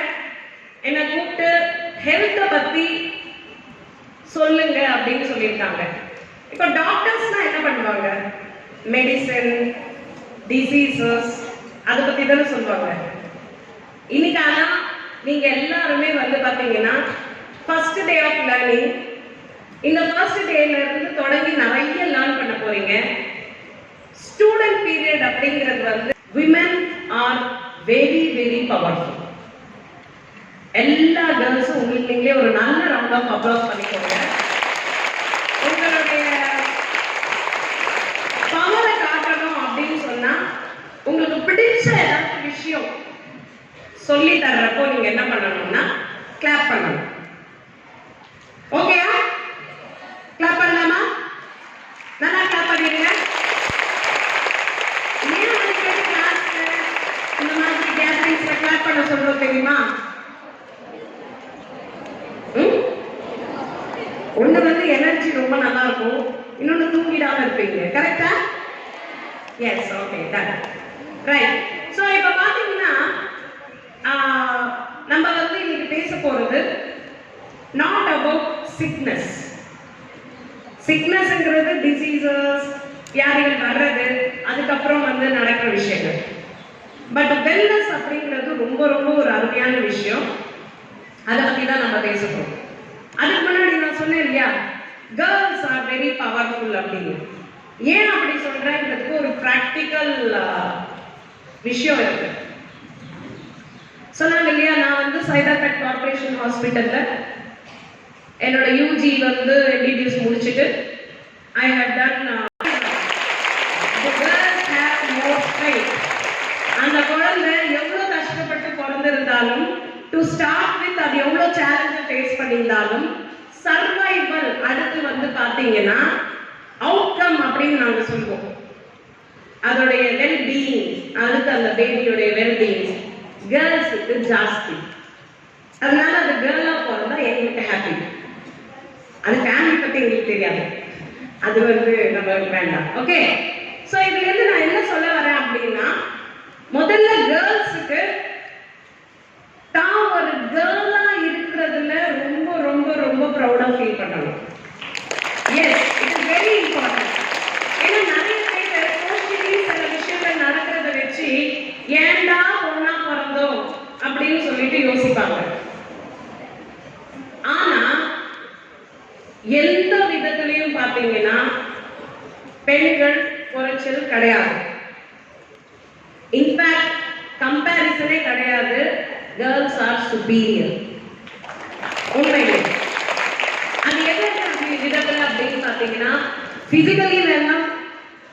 என்ன கூப்பிட்டு ஹெல்த்தை பத்தி சொல்லுங்க அப்படின்னு சொல்லியிருக்காங்க. இப்போ டாக்டர்ஸ்னா என்ன பண்ணுவாங்க? மெடிசன், டிசீசஸ் அதை பத்தி தானே சொல்லுவாங்க. இன்னைக்கு ஆனா நீங்க எல்லாருமே வந்து பாத்தீங்கன்னா ஃபர்ஸ்ட் டே ஆஃப் லேர்னிங், இந்த ஃபர்ஸ்ட் டேல இருந்து தொடங்கி நிறைய லேர்ன் பண்ண போறீங்க. ஸ்டூடெண்ட் பீரியட் அப்படிங்கிறது வந்து women are very very powerful. எல்லா கேர்ள்ஸும் உங்களுக்கு நீங்களே ஒரு நல்ல ரவுண்ட் ஆஃப் அப்ளாஸ் பண்ணிக்கோங்க. உங்களுடைய பவரை காட்டணும் அப்படின்னு சொன்னா உங்களுக்கு பிடிச்ச ஏதாவது விஷயம் சொல்லி தர்றப்போ நீங்க என்ன பண்ணணும்னா கிளாப் பண்ணணும். ஓகேயா? கிளாப் பண்ணலாமா? நல்லா கிளாப் பண்ணிடுங்க. ஏன் அடிக்கடி கிளாஸ்ல இந்த மாதிரி கேதரிங்ஸ்ல கிளாப் பண்ண சொல்றோம் தெரியுமா? ஒண்ணு வந்து எனர்ஜி ரொம்ப நல்லா இருக்கும், இன்னொன்னு தூங்கிடாம இருப்பீங்க. கரெக்டா? Yes, okay, done. Right. So இப்ப பாத்தீங்கன்னா நம்ம வந்து இன்னைக்கு பேச போறது நாட் அபவுட் சிக்னஸ். சிக்னஸ்ங்கிறது டிசீசஸ், வியாதிகள் வர்றது, அதுக்கப்புறம் வந்து நடக்கிற விஷயங்கள். பட் வெல்னஸ் அப்படிங்கிறது ரொம்ப ரொம்ப ஒரு அருமையான விஷயம். அதை பத்தி தான் நம்ம பேச போறோம். அதுக்கு முன்னாடி நான் சொன்னேன் இல்லையா, கேர்ள்ஸ் ஆர் வெரி பவர்ஃபுல் அப்படின்னு. ஏன் அப்படி சொல்றேன்றதுக்கு ஒரு பிராக்டிக்கல் விஷயம் இருக்கு. சொன்னாங்க இல்லையா, நான் வந்து சைதாபேட் கார்பரேஷன் ஹாஸ்பிட்டல்ல என்னோட யூஜி வந்து எம்பிபிஎஸ் முடிச்சுட்டு ஐ ஹேவ் டன் அந்த குழந்தை எவ்வளவு கஷ்டப்பட்டு பிறந்திருந்தாலும், டு ஸ்டார்ட் வித் அது எவ்வளவு சேலஞ்சை ஃபேஸ் பண்ணியிருந்தாலும், சர்வைவல் அடுத்து வந்து பாத்தீங்கன்னா அவுட்கம் அப்படின்னு நாங்க சொல்லுவோம். அதோடைய வெல்பீயிங், அடுத்து அந்த பேபியோடைய வெல்பீயிங் கேர்ள்ஸுக்கு ஜாஸ்தி. அதனால அது கேர்ளா பிறந்தா எங்களுக்கு ஹாப்பி. அது ஃபேமிலி பத்தி எங்களுக்கு தெரியாது, அது வந்து நம்ம வேண்டாம். ஓகே, ஸோ இதுல இருந்து நான் என்ன சொல்ல வரேன் அப்படின்னா, முதல்ல கேர்ள்ஸுக்கு தான் ஒரு கேர்ளா இருக்கிறதுல ரொம்ப ரொம்ப ரொம்ப ப்ரௌடா ஃபீல் பண்ணணும். Yes, it is very important. ஏன்னா நிறைய பேர் சோஷியலி சில விஷயங்கள் நடக்கிறத வச்சு ஏண்டா பொண்ணா பிறந்தோம் அப்படின்னு சொல்லிட்டு யோசிப்பாங்க. ஆனா எந்த விதத்திலையும் பாத்தீங்கன்னா பெண்கள் குறைச்சல் கிடையாது. இன்ஃபேக்ட் கம்பேரிசனே கிடையாது. Girls are superior. உண்மையிலே அது எந்த விதத்துல அப்படின்னு பாத்தீங்கன்னா, பிசிக்கலி வேணா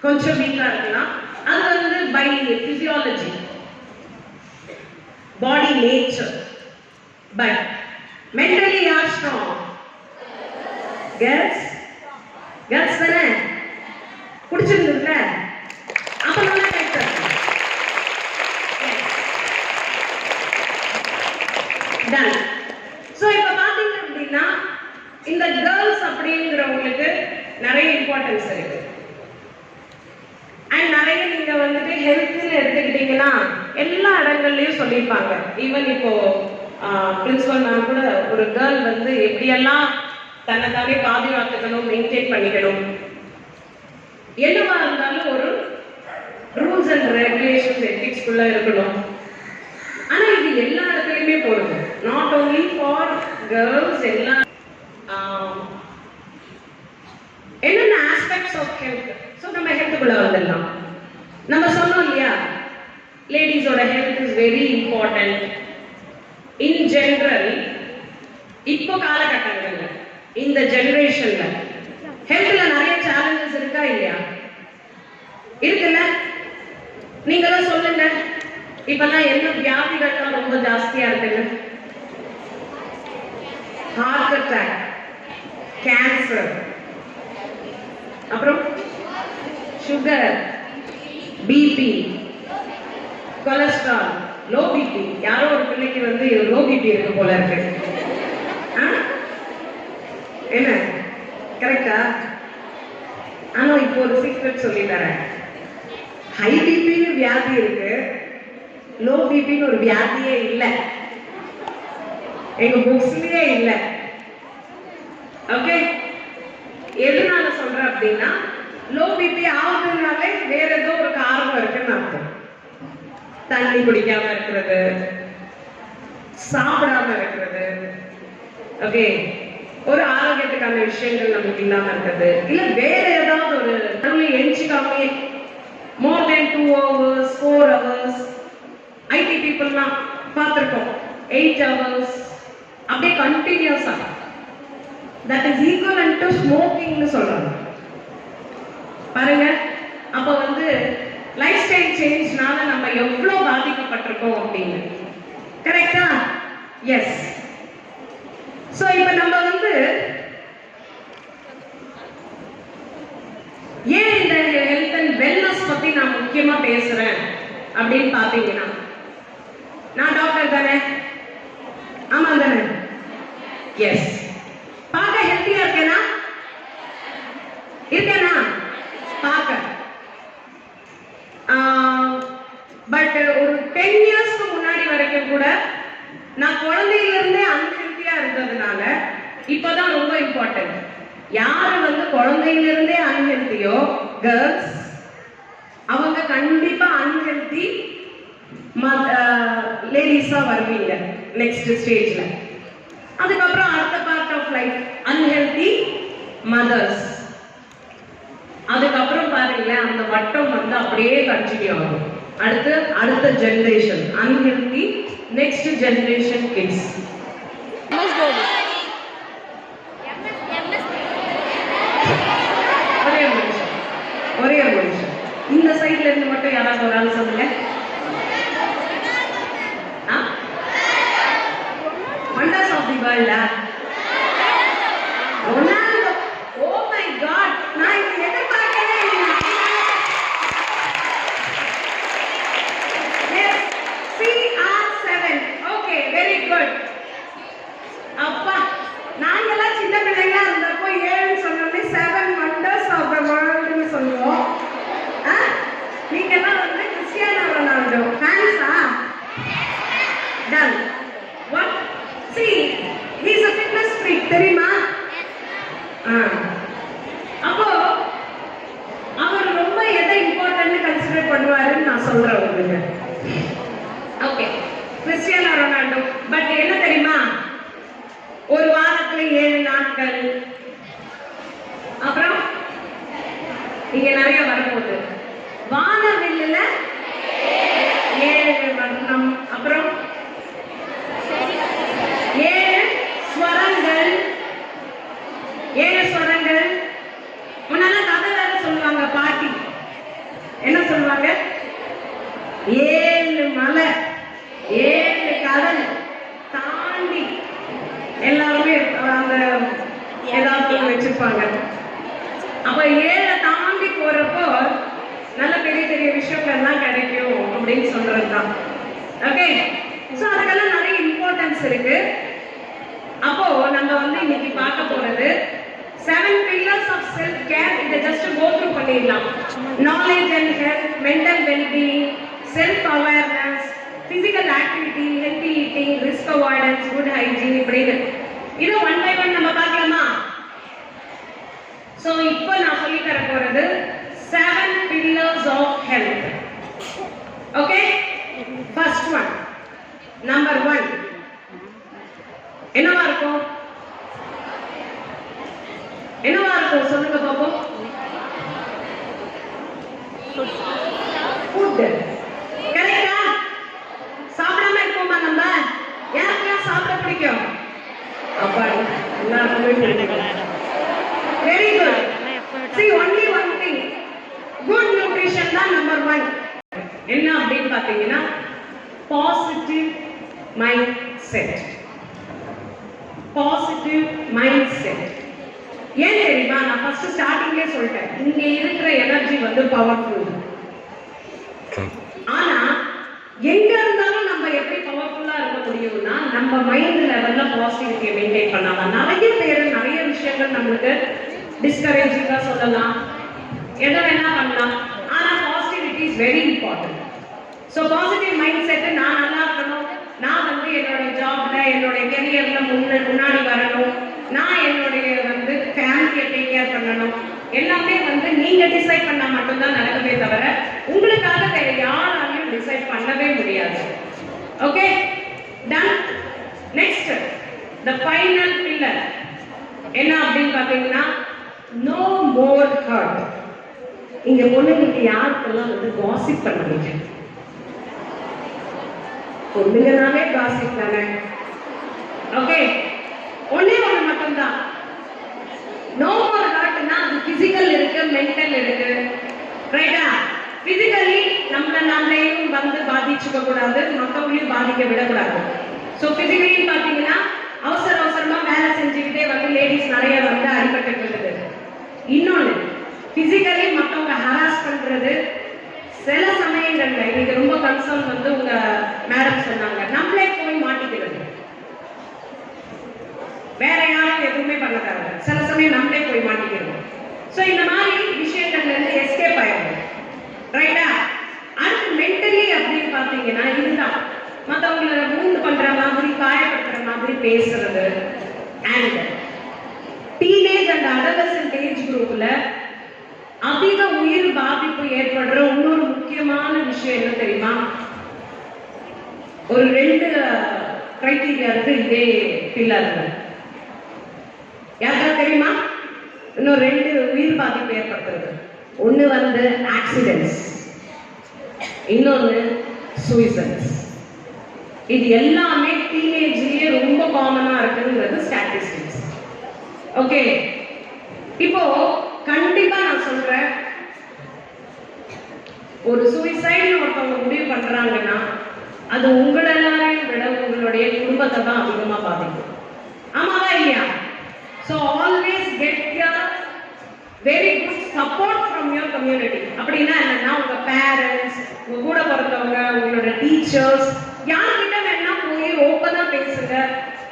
கொஞ்சம் வீக்கா இருக்கலாம், அது வந்து by physiology, body nature. But mentally யார் ஸ்ட்ராங்? கேர்ள்ஸ். கேர்ள்ஸ் தானே? பிடிச்சிருந்ததுல அப்ப நல்லா கேட்க. டன். சோ இப்ப பாத்தீங்க அப்படின்னா இந்த கேர்ள்ஸ் அப்படிங்கிறவங்களுக்கு நிறைய இம்பார்ட்டன்ஸ் இருக்கு. அண்ட் நிறைய நீங்க வந்துட்டு ஹெல்த்னு எடுத்துக்கிட்டீங்கன்னா எல்லா இடங்கள்லயும் சொல்லியிருப்பாங்க. ஈவன் இப்போ பிரின்சிபல் மேம் கூட ஒரு கேர்ள் வந்து எப்படியெல்லாம் தன்னைத்தானே பாதுகாத்துக்கணும், மெயின்டைன் பண்ணிக்கணும், என்னவா இருந்தாலும் ஒரு ரூல்ஸ் அண்ட் ரெகுலேஷன்ஸ் எத்திக்ஸ்குள்ள இருக்கணும். ஆனா இது எல்லா இடத்துலயுமே போடுது, நாட் ஓன்லி ஃபார் கேர்ள்ஸ். எல்லா என்னென்ன ஆஸ்பெக்ட்ஸ் ஆஃப் ஹெல்த். ஸோ நம்ம ஹெல்த்துக்குள்ள வந்துடலாம். நம்ம சொன்னோம் இல்லையா, லேடிஸோட health is very important. In general இப்போ காலகட்டங்கள்ல இந்த ஜெனரேஷன்ல ஹெல்த்ல நிறைய சேலஞ்சஸ் இருக்கா இல்லையா? இருக்குல்ல? நீங்களும் சொல்லுங்க, இப்பெல்லாம் என்ன வியாதிகள்லாம் ரொம்ப ஜாஸ்தியா இருக்குல்ல? ஹார்ட் அட்டாக், கேன்சர், அப்புறம் sugar, BP, cholesterol, low BP. யாரோ ஒரு பிள்ளைக்கு வந்து லோ பிபி இருக்கு போல இருக்கு. என்ன கரெக்டா? ஆனா இப்போ ஒரு சீக்ரெட் சொல்லி தரேன். ஹை பிபின்னு வியாதி இருக்கு, லோ பிபின்னு ஒரு வியாதியே இல்லை, எங்க புக்ஸ்லயே இல்லை. ஓகே, எதனால சொல்றேன் அப்படின்னா, லோ பிபி ஆகுதுனாலே வேற ஏதோ ஒரு காரணம் இருக்குன்னு அர்த்தம். தண்ணி குடிக்காம இருக்கிறது, சாப்பிடாம இருக்கிறது, ஓகே, ஒரு ஆரோக்கியத்துக்கான விஷயங்கள் நமக்கு இல்லாம இருக்கிறது, இல்ல வேற ஏதாவது ஒரு எஞ்சிக்காம மோர் தென் 2 hours 4 hours. ஐடி பீப்புள்லாம் பார்த்துருக்கோம் 8 hours அப்படியே கண்டினியூஸா. தட் இஸ் ஈக்குவலன்ட் டு ஸ்மோக்கிங்னு சொல்றாங்க பாருங்க. அப்ப வந்து லைஃப் ஸ்டைல் சேஞ்ச்னால நம்ம எவ்வளவு பாதிக்கப்பட்டிருக்கோம் அப்படின்னு. கரெக்டா? எஸ். சோ இப்ப நம்ம வந்து ஏன் இந்த ஹெல்த் அண்ட் வெல்னஸ் பத்தி நான் முக்கியமா பேசுறேன் அப்படின்னு பாத்தீங்கன்னா, நான் டாக்டர் தானே? ஆமா தானே? எஸ். பார்க்க ஹெல்த்தியா இருக்கேனா? இருக்கேனா? பார்க்க. பட் ஒரு 10 இயர்ஸ்க்கு முன்னாடி வரைக்கும் கூட நான் குழந்தையில இருந்தே அன்ஹெல்த்தியா இருந்ததுனால இப்பதான் ரொம்ப இம்பார்ட்டன்ட். யாரு வந்து குழந்தையில இருந்தே அன்ஹெல்த்தியோ கேர்ள்ஸ், அவங்க கண்டிப்பா அன்ஹெல்த்தி லேடிஸா வருவீங்க நெக்ஸ்ட் ஸ்டேஜ்ல. அதுக்கப்புறம் அடுத்த part of life unhealthy mothers. அதுக்கப்புறம் பாருங்களேன், அந்த வட்டம் வந்து அப்படியே கண்டினியூ ஆகும். அடுத்த generation unhealthy, next generation kids. ஒரே ஒரு நிமிஷம் இந்த சைட்ல இருந்து மட்டும் யாராவது ஒரு ஆள் சொல்லுங்க. Wonders of the world. Ronaldo. Oh my god, நான் இது எதிர்பார்க்கவே இல்லை. Yes, CR7. Okay, very good. அப்பா, நாங்கெல்லாம் சின்ன பிள்ளைங்களா இருந்தப்போ 7 சொன்னோம்னே 7 wonders of the worldன்னு சொல்லுவோம். நீங்கெல்லாம் வந்து கிறிஸ்டியானோ ரொனால்டோ ஃபேன்ஸா? Done. What? See, he is a fitness freak, தெரியுமா? அப்போ அவர் ரொம்ப எதை இம்பார்ட்டன்ட் கன்சிடர் பண்ணுவாருன்னு நான் சொல்றேன் உங்களுக்கு. Okay, Cristiano Ronaldo. பட் என்ன தெரியுமா, ஒரு வாரத்துல 7 நாட்கள், அப்புறம் இங்க நிறைய வரப்போகுது. வானவில்லுல 7 வண்ணம், அப்புறம் 7 ஸ்வரங்கள். 7 ஸ்வரங்கள். முன்னெல்லாம் கதை வேற சொல்லுவாங்க பாட்டி. என்ன சொல்லுவாங்க? 7 மலை 7 கடல் தாண்டி எல்லாருமே அந்த ஏதாவது வச்சிருப்பாங்க. அப்ப 7 தாண்டி போறப்போ நல்ல பெரிய பெரிய விஷயங்கள்லாம் கிடைக்கும் அப்படின்னு சொல்றதுதான். ஓகே, சோ அதுக்கெல்லாம் நிறைய இம்பார்ட்டன்ஸ் இருக்கு. அப்போ நம்ம வந்து இன்னைக்கு பார்க்க போறது 7 pillars of self care. இதை ஜஸ்ட் கோ த்ரூ பண்ணிடலாம். Knowledge and health, mental wellbeing, self awareness, physical activity, healthy eating, risk avoidance, good hygiene, இப்படின்னு இது 1 by 1 நம்ம பார்க்கலாமா? சோ இப்போ நான் சொல்லி தர போறது 7 pillars of health. Okay, first one, number 1 என்னவா இருக்கும்? என்னவா இருக்கும் சொல்லுங்க பாப்போம். ஃபுட். கரெக்டா? சாப்பிடாம இருக்கோமா நம்ம? யாருக்கெல்லாம் சாப்பிட பிடிக்கும்? அப்பா, எல்லாருக்குமே பிடிக்கும். Very good. See, only one thing, good nutrition தான் நம்பர் 1. என்ன அப்படின்னு பாத்தீங்கன்னா, positive mind set. Positive mind set. ஏன் தெரியுமா? நான் ஃபர்ஸ்ட் ஸ்டார்டிங்லயே சொல்லிட்டேன், இங்க இருக்கிற எனர்ஜி வந்து பவர்ஃபுல். ஆனா மைண்ட் லெவல்ல பாசிட்டிவிட்டியை மெயின்டைன் பண்ணலாம். நிறைய பேர் நிறைய விஷயங்கள் நம்மளுக்கு டிஸ்கரேஜிங்கா சொல்லலாம், எதை வேணா பண்ணலாம். ஆனா positivity is very important. So positive mind set, நான் நல்லா இருக்கணும், நான் வந்து என்னோட ஜாப்ல என்னுடைய கெரியர்ல முன்னாடி வரணும், நான் என்னுடைய வந்து ஃபேமிலியை டேக் கேர் பண்ணணும், எல்லாமே வந்து நீங்க டிசைட் பண்ணா மட்டும்தான் நடக்குமே தவிர உங்களுக்காக வேற யாராலையும் டிசைட் பண்ணவே முடியாது. Okay, done. Next the final pillar என்ன அப்படின்னு பாத்தீங்கன்னா, நோ மோர் ஹர்ட். இங்க பொண்ணுங்களுக்கு யாருக்கெல்லாம் வந்து காசிப் பண்ணுவீங்க? பொண்ணுங்கனாலே காசிப் தானே. ஓகே, ஒன்னே ஒண்ணு மட்டும்தான், நோ மோர் ஹர்ட்னா அது பிசிக்கல் இருக்கு, மென்டல் இருக்கு, ரைட்டா? பிசிக்கலி நம்மளையும் வந்து பாதிச்சுக்க கூடாது, மற்றவங்களையும் பாதிக்க விடக்கூடாது. ஸோ பிசிக்கலி பார்த்தீங்கன்னா அவசரமா வேலை செஞ்சுக்கிட்டே வந்து லேடிஸ் நிறைய வந்து அடிபட்டு விடுது. இன்னொன்று, பிசிக்கலி மற்றவங்க ஹராஸ் பண்றது. சில சமயங்கள்ல இன்னைக்கு ரொம்ப கன்சர்ன் வந்து உங்க மேடம் சொன்னாங்க, நம்மளே போய் மாட்டிக்கிறது, வேற யாரும் எதுவுமே பண்ண தேவை, சில சமயம் நம்மளே போய் மாட்டிக்கிறோம். ஸோ இந்த மாதிரி விஷயங்கள்ல இருந்து எஸ்கேப் ஆயிடும், ரைட்டா? அடுத்து மென்டலி அப்படின்னு பார்த்தீங்கன்னா இதுதான், மற்றவங்களை மூந்து பண்ற மாதிரி, காயப்படுத்துற மாதிரி பேசுறது. And teenage and adolescent age குரூப்ல அதிக உயிர் பாதிப்பு ஏற்படுற இன்னொரு முக்கியமான விஷயம் என்ன தெரியுமா? ஒரு 2 கிரைட்டீரியா இருக்கு இதே பில்லர்ல. யாருக்கா தெரியுமா? இன்னும் 2 உயிர் பாதிப்பு ஏற்படுத்துறது. ஒண்ணு வந்து ஆக்சிடென்ட்ஸ், இன்னொன்னு சூசைட்ஸ். இது எல்லாமே டீனேஜ்லயே ரொம்ப காமனா இருக்குங்கிறது ஸ்டாட்டிஸ்டிக்ஸ். ஓகே, இப்போ கண்டிப்பா நான் சொல்றேன், ஒரு சூசைட்னு ஒருத்தவங்க முடிவு பண்றாங்கன்னா அது உங்களெல்லாரையும் விட உங்களுடைய குடும்பத்தை தான் அதிகமா பாதிக்கும். ஆமாவா இல்லையா? So always get your very good support from your community. அப்படின்னா என்னன்னா, உங்க பேரண்ட்ஸ், உங்க கூட பிறந்தவங்க, உங்களோட டீச்சர்ஸ், யார்கிட்ட வேணா போய் ஓப்பனா பேசுங்க.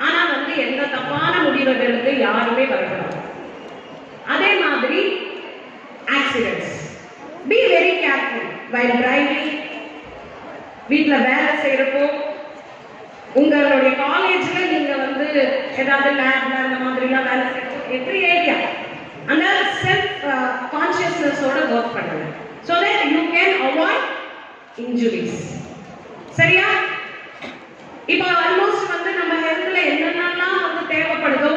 ஆனா வந்து எந்த தப்பான முடிவுகள் எடுத்து யாருமே வரக்கூடாது. அதே மாதிரி accidents, be very careful while driving. வீட்டுல வேலை செய்யறப்போ, உங்களுடைய காலேஜ்ல நீங்க வந்து ஏதாவது லேப்ல அந்த மாதிரிலாம் வேலை செய்யறப்போ, எவ்ரி ஏரியா அந்த செல்ஃப் கான்சியஸ்னஸோட ஒர்க் பண்ணுங்க. So that you can avoid injuries. சரியா? இப்போ ஆல்மோஸ்ட் வந்து நம்ம ஹெல்த்ல என்னென்னலாம் வந்து தேவைப்படுதோ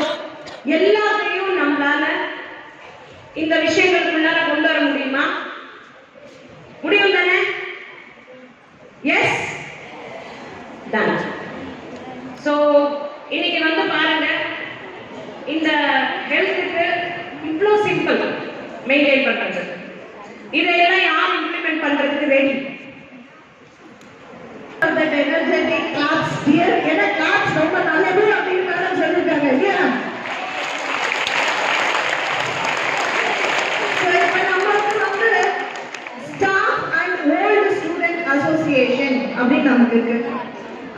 எல்லாத்தையும் நம்மளால இந்த விஷயங்களுக்குள்ளார கொண்டு வர முடியுமா? முடியும் தானே? S, ton. ஸோ இன்னைக்கு வந்து பாருங்க, இந்த ஹெல்த்துக்கு இவ்வளோ சிம்பிள் மெயின்டைன் பண்றது. இதையெல்லாம் யார் இம்ப்ளிமெண்ட் பண்றதுக்கு ready? That energetic claps dear, ஏன்னா கிளாப்ஸ் ரொம்ப நல்லது அப்படின்னு மேடம் சொல்லிருக்காங்க இல்லையா? இப்ப நமக்கு வந்து staff and old student association அப்படின்னு நமக்கு இருக்கு.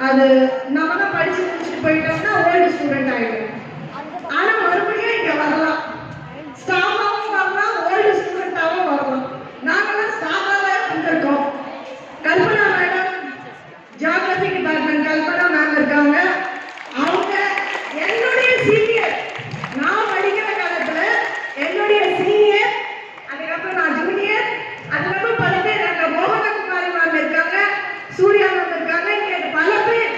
அது நம்ம தான் படிச்சு முடிச்சுட்டு போயிட்டோம்னா ஓல்டு ஸ்டூடெண்ட் ஆயிடும். ஆனா மறுபடியும் இங்க வரலாம், ஸ்டாஃபாவும் வரலாம், ஓல்டு ஸ்டூடெண்டாவும் வரலாம். நாங்கெல்லாம் ஸ்டாஃபாவே வந்திருக்கோம். Kalpana madam geography department Kalpana ma'am இருக்காங்க. அவங்க என்னுடைய சீனியர். நான் படிக்கிற காலத்துல என்னுடைய சீனியர், அதுக்கப்புறம் நான் ஜூனியர், அதுக்கப்புறம் பல பேர் அங்க மோகனகுமாரி மேம் இருக்காங்க, சூர்யா மேம் இருக்காங்க. இங்க பல பேர்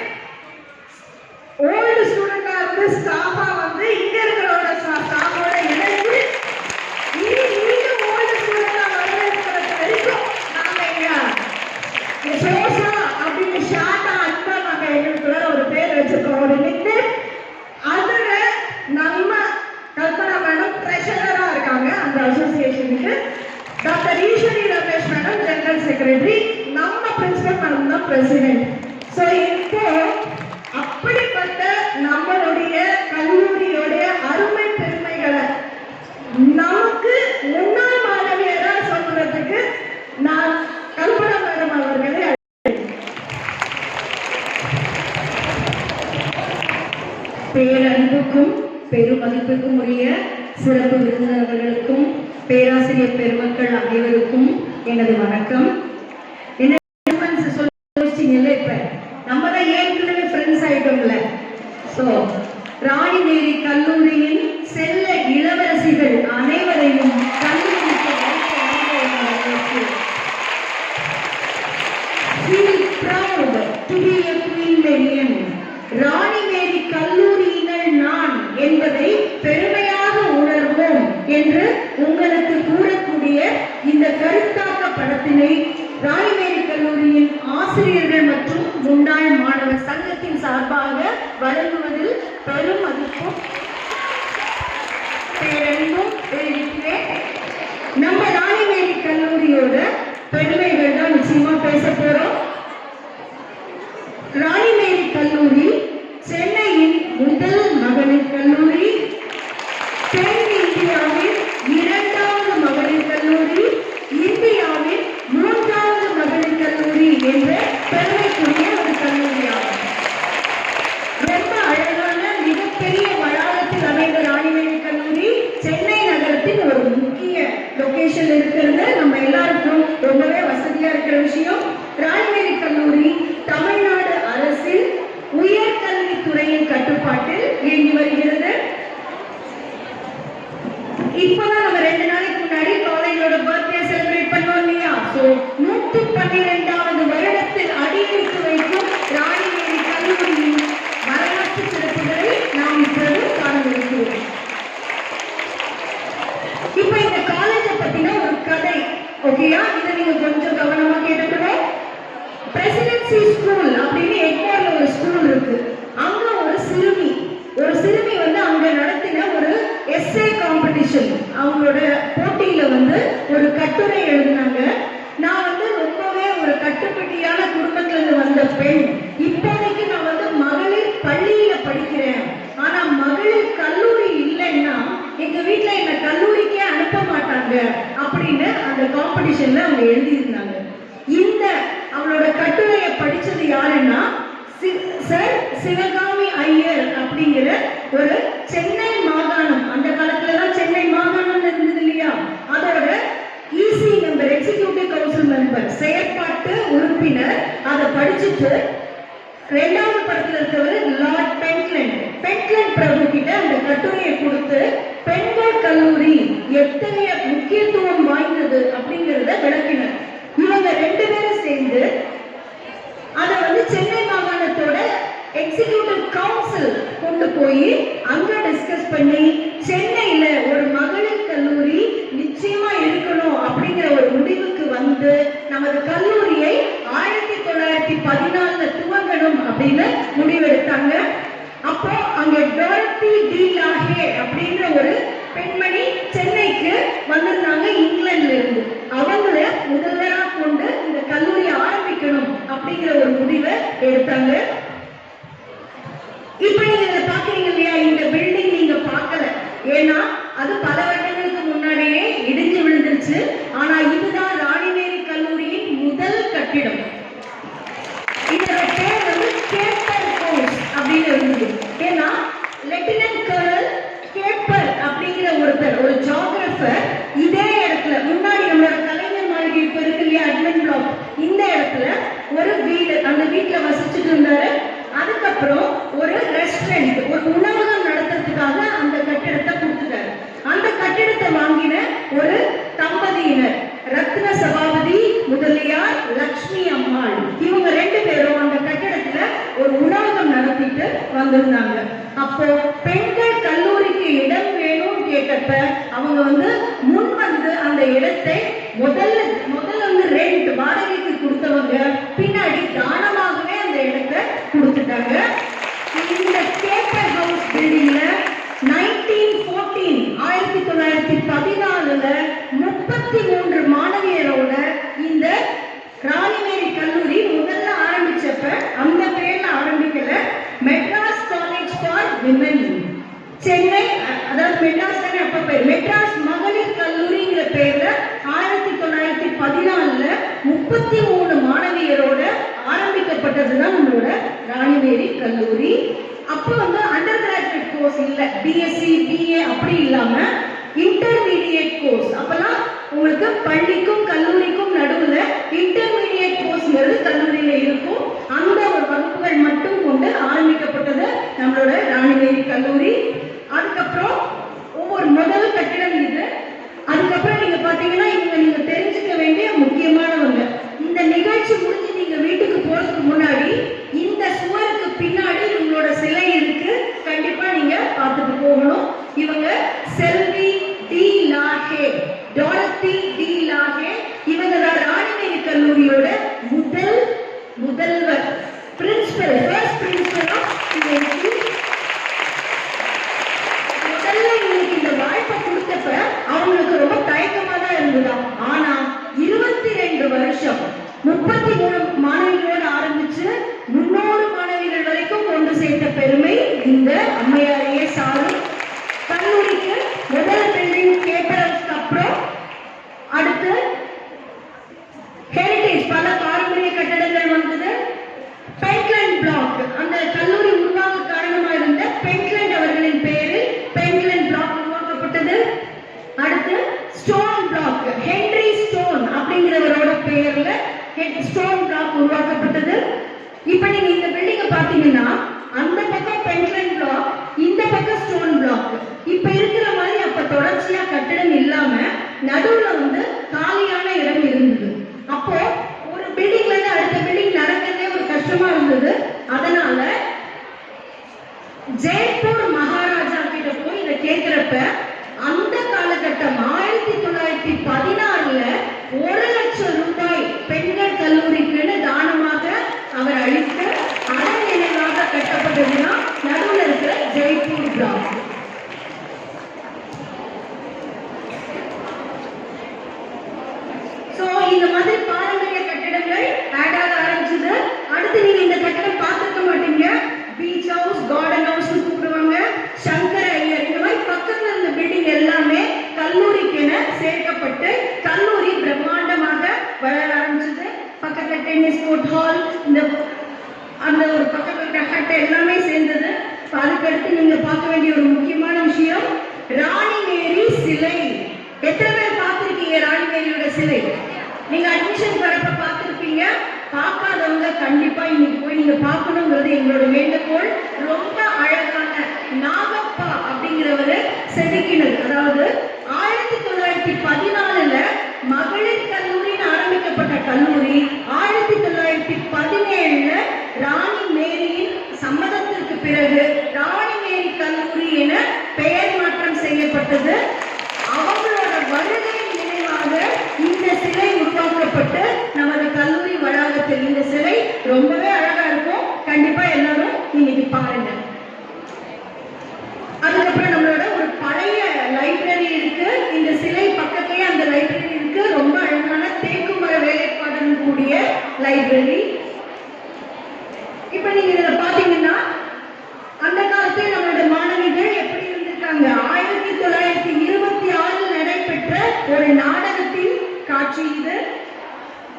ஓல்டு ஸ்டூடெண்டா இருந்து ஸ்டாஃபா வந்து இங்க இருக்கிறோட ஸ்டாஃபோட இணைந்து நீங்க ஓல்டு ஸ்டூடெண்டா வரவேற்கிறது வரைக்கும் நாங்க இங்க சோசா அப்படின்னு ஷார்ட்டா அன்பா நாங்க எங்களுக்குள்ள ஒரு பேர் வச்சிருக்கோம், ஒரு நிக்நேம். அதுல நம்ம கல்பனா மேடம் ட்ரெஷரரா இருக்காங்க அந்த அசோசியேஷனுக்கு. Doctor Eswari Ramesh madam general secretary, நம்ம பிரின்சிபல் மேடம் தான் பிரசிடென்ட். ஸோ இப்போ அப்படிப்பட்ட நம்மளுடைய கல்லூரியோடைய அருமை பெருமைகளை நமக்கு முன்னாள் மாணவியரா சொல்றதுக்கு நான் கல்பனா மேடம் அவர்களை பேரன்புக்கும் பெருமதிப்புக்கும் உரிய சிறப்பு விருந்தினர்களுக்கும் பேராசிரியர் பெருமக்கள் அனைவருக்கும் எனது வணக்கம். என்ன சொல்லிட்டீங்கல்ல, இப்ப நம்ம தான் ஏற்கனவே ஃப்ரெண்ட்ஸ் ஆயிட்டோம்ல. ஸோ ராணி மேரி கல்லூரியின் செல்ல இளவரசிகள் அனைவரையும் கல்லூரிக்கு feel proud to be a Queen Marian. ராணி மேரி கல்லூரியினர் நான் என்பதை பெருமையாக உணர்வோம் என்று உங்களுக்கு கூறக்கூடிய இந்த கருத்தாக்க படத்தினை ராணி மேரி கல்லூரியின் ஆசிரியர்கள் மற்றும் முன்னாள் மாணவர் சங்கத்தின் சார்பாக வழங்குவதில் பெரும் மதிப்பும் பேரன்பும் தெரிவிக்கிறேன். நம்ம ராணி மேரி கல்லூரியோட பெருமைகள் தான் நிச்சயமா பேச போறோம். ராணி மேரி கல்லூரி சென்னையின் முதல் மகளிர் கல்லூரி, தென் இந்தியாவின் 2வது மகளிர் கல்லூரி, இந்தியாவின் 3வது மகளிர் கல்லூரி என்ற பெருமைக்குரிய ஒரு கல்லூரியாகும். ரொம்ப அழகான மிகப்பெரிய வளாகத்தில் அமைந்த ராணி மேரி கல்லூரி சென்னை நகரத்தின் ஒரு முக்கிய லொகேஷன் இருக்கிறது. நம்ம எல்லாருக்கும் ரொம்பவே வசதியா இருக்கிற விஷயம். ராணி மேரி கல்லூரி தமிழ்நாடு அரசின் உயர்கல்வித்துறையின் கட்டுப்பாட்டில் இயங்கி வருகிறது. இப்பதான் நம்ம 2 நாளைக்கு முன்னாடி காலேஜோட பர்த்டே செலிப்ரேட் பண்ணோம் இல்லையா? சோ 112வது வருடத்தில் அடியெடுத்து வைக்கும் ராணி மேரி கல்லூரியின் வரலாற்று சிறப்புகளை நாம் இப்போது காணவிருக்கிறோம். இப்ப இந்த காலேஜை பத்தின ஒரு கதை, ஓகேயா? இதை நீங்க கொஞ்சம் கவனமா கேட்டுக்கணும். பிரசிடென்சி ஸ்கூல் அப்படின்னு எக்மோர்ல ஒரு ஸ்கூல் இருக்கு. அங்க ஒரு சிறுமி வந்து அங்க நடத்தின ஒரு எஸ்ஏ காம்படிஷன், அவங்களோட போட்டியில வந்து ஒரு கட்டுரை எழுதினாங்க. நான் வந்து ரொம்பவே ஒரு கட்டுப்பட்டியான குடும்பத்துல இருந்து வந்த பெண். இப்போதைக்கு நான் வந்து மகளிர் பள்ளியில படிக்கிறேன். ஆனா மகளிர் கல்லூரி இல்லைன்னா எங்க வீட்டுல என்ன கல்லூரிக்கே அனுப்ப மாட்டாங்க அப்படின்னு அந்த காம்படிஷன்ல அவங்க எழுதியிருந்தாங்க. இந்த அவளோட கட்டுரையை படிச்சது யாருன்னா சார் சிவகாமி ஐயர் அப்படிங்கிற ஒரு சென்னை மாகாணம், அந்த காலத்துலதான் சென்னை மாகாணம் இருந்தது இல்லையா, அதோட EC member, executive council member, செயற்பாட்டு உறுப்பினர். அதை படிச்சுட்டு 2வது படத்துல இருக்கவர் லார்ட் பென்ட்லண்ட் பிரபு கிட்ட அந்த கட்டுரையை கொடுத்து பெண்கள் கல்லூரி எத்தகைய முக்கியத்துவம் வாய்ந்தது அப்படிங்கிறத விளக்கினர். இவங்க 2 பேரும் சேர்ந்து அதை வந்து சென்னை மாகாணத்தோட எக்ஸிகியூட்டிவ் கவுன்சில் கொண்டு போய் அங்க டிஸ்கஸ் பண்ணி சென்னையில ஒரு மகளிர் கல்லூரி நிச்சயமா இருக்கணும் அப்படிங்கிற ஒரு முடிவுக்கு வந்து நமது கல்லூரியை 1914 துவங்கணும் அப்படின்னு முடிவெடுத்தாங்க. அப்போ அங்க டோரத்தி டி லாஹே அப்படின்ற ஒரு பெண்மணி சென்னைக்கு வந்திருந்தாங்க இங்கிலாந்துல இருந்து. அவங்கள முதல்வரா கொண்டு இந்த கல்லூரி ஆரம்பிக்கணும் அப்படிங்கிற ஒரு முடிவை எடுத்தாங்க. இப்ப நீங்க பாக்குறீங்க இல்லையா, இந்த பில்டிங் நீங்க பார்க்கல, ஏன்னா அது பல வருடங்களுக்கு முன்னாடியே இடிஞ்சு விழுந்துருச்சு. ஆனா இதுதான் ராணி மேரி கல்லூரியின் முதல் கட்டிடம். இதோட பேர் வந்து கேப்பர் ஹவுஸ் அப்படின்னு இருந்தது. ஏன்னா லெப்டினன்ட் கர்னல் கேப்பர் அப்படிங்கிற ஒருத்தர், ஒரு ஜியோகிராஃபர், இதே இடத்துல முன்னாடி நம்மளோட கலைஞர் மாளிகை இப்ப இருக்கு இல்லையா, அட்மின் பிளாக், இந்த இடத்துல ஒரு வீடு, அந்த வீட்டுல வசிச்சுட்டு இருந்தாரு. அதுக்கப்புறம் ஒரு ரெஸ்டாரண்ட், ஒரு உணவகம் நடத்துறதுக்காக அந்த கட்டிடத்தை கொடுத்துட்டாரு. அந்த கட்டிடத்தை வாங்கின ஒரு தம்பதியினர் ரத்ன சபாபதி முதலியார், லட்சுமி அம்மாள், இவங்க 2 பேரும் அந்த கட்டிடத்துல ஒரு உணவகம் நடத்திட்டு வந்திருந்தாங்க. அப்போ பெண்கள் கல்லூரிக்கு இடம் வேணும்னு கேட்டப்ப அவங்க வந்து முன் வந்து அந்த இடத்தை முதல்ல வந்து ரெண்ட் வாடகைக்கு கொடுத்தவங்க பின்னாடி தானமாகவே அந்த இடத்தை கொடுத்துட்டாங்க. இந்த கேப்பர் ஹவுஸ் பில்டிங்ல 1914 33 மாணவியரோட இந்த ராணி மேரி கல்லூரி முதல்ல ஆரம்பிச்சப்ப அந்த பேர்ல ஆரம்பிக்கல, Madras college for women Chennai, அதாவது மெட்ராஸ் தானே அப்ப பேர், மெட்ராஸ் மகளிர் கல்லூரிங்கிற பேர்ல 1914 33 மாணவியரோட ஆரம்பிக்கப்பட்டதுதான் நம்மளோட ராணி மேரி கல்லூரி. அப்போ வந்து அண்டர் கிராஜுவேட் கோர்ஸ் இல்ல, பிஎஸ்சி பிஏ அப்படி இல்லாம இன்டர்மீடியேட் கோர்ஸ். அப்பெல்லாம் உங்களுக்கு பள்ளிக்கும் கல்லூரிக்கும் நடுவுல இன்டர்மீடியேட் கோர்ஸ்ங்கிறது கல்லூரியில இருக்கும். அந்த ஒரு வகுப்புகள் மட்டும் கொண்டு ஆரம்பிக்கப்பட்டது நம்மளோட ராணிமேரி கல்லூரி. அதுக்கப்புறம் ஒவ்வொரு முதல் கட்டிடம் இது. அதுக்கப்புறம் நீங்க பாத்தீங்கன்னா இவங்க நீங்க தெரிஞ்சுக்க வேண்டிய முக்கியமானவங்க. இந்த நிகழ்ச்சி முடிஞ்சு நீங்க வீட்டுக்கு போறதுக்கு முன்னாடி இந்த சுவருக்கு பின்னாடி இவங்களோட சிலை இருக்கு, கண்டிப்பா நீங்க பார்த்துட்டு போகணும். இவங்க செல்வி டி லாஹே, டாரத்தி டி லாஹே. இவங்க தான் ராணிமேரி கல்லூரியோட முதல்வர், principal, first principal of university. முதல்ல இன்னைக்கு இந்த வாய்ப்பை கொடுத்தப்ப அவங்களுக்கு ரொம்ப தயக்கமா தான் இருந்ததாம். ஆனா 22 வருஷம் 33 மாணவிகளோடு ஆரம்பிச்சு 300 மாணவிகள் வரைக்கும் கொண்டு சேர்த்த பெருமை இந்த அம்மையாரையே சாரும். கல்லூரிக்கு முதல் பில்டிங் கேப்பரஸ்க்கு அப்புறம் அடுத்து ஹெரிடேஜ் பல பாரம்பரிய கட்டடங்கள் வந்தது. பென்ட்லண்ட் பிளாக், அந்த கல்லூரி உருவாக காரணமா இருந்த பென்ட்லண்ட் அவர்களின் பெயரில் பென்ட்லண்ட் பிளாக் உருவாக்கப்பட்டது. அடுத்து ஸ்டோன் பிளாக், ஹென்ரி ஸ்டோன் அப்படிங்கிறவரோட பெயர்ல ஸ்டோன் பிளாக் உருவாக்கப்பட்டது. இப்ப நீங்க இந்த பில்டிங்க பாத்தீங்கன்னா அந்த பக்கம் பென்ட்லண்ட் பிளாக், இந்த பக்கம் ஸ்டோன் பிளாக். இப்ப இருக்கிற மாதிரி அப்ப தொடர்ச்சியா கட்டிடம் இல்லாம நடுவுல வந்து காலியான இடம் இருந்தது. அப்போ ஒரு பில்டிங்ல இருந்து அடுத்த பில்டிங் நடக்கிறதே ஒரு கஷ்டமா இருந்தது. அதனால ஜெய்ப்பூர் மகாராஜா கிட்ட போய் இதை கேட்கிறப்ப அந்த காலகட்டம் 1916ல 1 லட்சம் ரூபாய் பெண்கள் கல்லூரிக்குன்னு தானமாக அவர் அளித்து அதன் நினைவாக கட்டப்பட்டதுதான் நடுவில் இருக்கிற ஜெய்ப்பூர் பிளாக். இந்த மாதிரி பாரம்பரிய கட்டிடங்கள் ஆட் ஆக ஆரம்பிச்சது. அடுத்து நீங்க இந்த கட்டிடம் பார்த்திருக்க மாட்டீங்க. பீச் ஹவுஸ், கார்டன் ஹவுஸ் கூப்பிடுவாங்க, சங்கர ஐயர். இந்த மாதிரி பக்கத்துல இருந்த பில்டிங் எல்லாமே கல்லூரிக்கென சேர்க்கப்பட்டு கல்லூரி பிரம்மாண்டமாக வளர ஆரம்பிச்சது. பக்கத்துல டென்னிஸ் கோர்ட், ஹால், இந்த அந்த ஒரு பக்கத்துல ஹட் எல்லாமே சேர்ந்தது. அதுக்கடுத்து நீங்க பார்க்க வேண்டிய ஒரு முக்கியமான விஷயம் ராணிமேரி சிலை. எத்தனை பேர் பார்த்திருக்கீங்க ராணிமேரியோட சிலை? நீங்க அட்மிஷன் வரப்ப பார்த்திருப்பீங்க. பார்க்காதவங்க கண்டிப்பா இன்னைக்கு போய் நீங்க பார்க்கணுங்கிறது எங்களோட வேண்டுகோள். ரொம்ப அழகான நாகப்பா அப்படிங்கிறவரு செதுக்கினது. அதாவது 1914ல மகளிர் கல்லூரின்னு ஆரம்பிக்கப்பட்ட கல்லூரி 1917ல ராணி மேரியின் சம்மதத்திற்கு பிறகு ராணிமேரி கல்லூரி என பெயர் மாற்றம் செய்யப்பட்டது. அவங்களோட வருகையின் நினைவாக இந்த சிலை உருவாக்கப்பட்டு நமது கல்லூரி வளாகத்தில் இந்த சிலை ரொம்பவே அழகா இருக்கும். கண்டிப்பா எல்லாரும் இன்னைக்கு பாருங்க. அதுக்கப்புறம் நம்மளோட ஒரு பழைய லைப்ரரி இருக்கு. இந்த சிலை பக்கத்திலேயே அந்த லைப்ரரி இருக்கு. ரொம்ப அழகான தேக்கு மர வேலைப்பாடுடன் கூடிய லைப்ரரி. இப்ப நீங்க இதை பாத்தீங்கன்னா அந்த காலத்தில் நம்மளோட மாணவிகள் எப்படி இருந்திருக்காங்க. 1926 நடைபெற்ற ஒரு நாடகத்தின் காட்சி இது.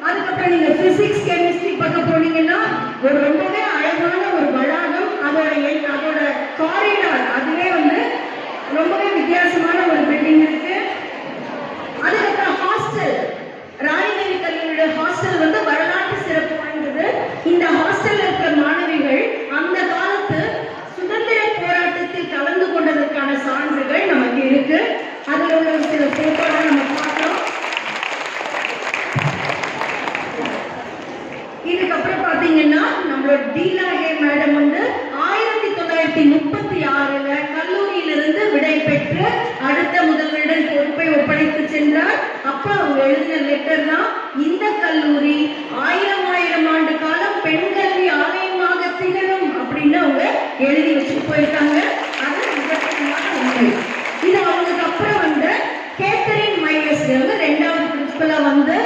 அதுக்கப்புறம் நீங்க பிசிக்ஸ் கெமிஸ்ட்ரி பக்கம் போனீங்கன்னா ஒரு ரொம்பவே அழகான ஒரு வளாகம். அதோட காரிடார் அதுவே வந்து ரொம்பவே வித்தியாசமான ஒரு பில்டிங் இருக்கு. அதுக்கப்புறம் ஹாஸ்டல், ராணிமேரி கல்லூரியோட ஹாஸ்டல் வந்து வரலாற்று சிறப்பு வாய்ந்தது. இந்த ஹாஸ்டல்ல இருக்கிற மாணவிகள் அந்த காலத்து சுதந்திர போராட்டத்தில் கலந்து கொண்டதற்கான சான்றுகள் நமக்கு இருக்கு. அதுல உள்ள சில போட்டோலாம் நம்ம பார்க்கலாம். இதுக்கப்புறம் பாத்தீங்கன்னா நம்மளோட டீலாஹே மேடம் வந்து 1936ல கல்லூரியிலிருந்து விடை பெற்று அடுத்த முதல்வரிடம் பொறுப்பை ஒப்படைத்து சென்றார். அப்ப அவங்க எழுதின லெட்டர் தான் இந்த கல்லூரி 1000 ஆண்டு காலம் பெண் கல்வி ஆலயமாக திகழும் அப்படின்னு அவங்க எழுதி வச்சுட்டு போயிருக்காங்க. அது நிதர்சனமான உண்மை. இது அவங்களுக்கு அப்புறம் வந்த கேத்தரின் மையஸ் 2வது பிரின்சிபலா வந்து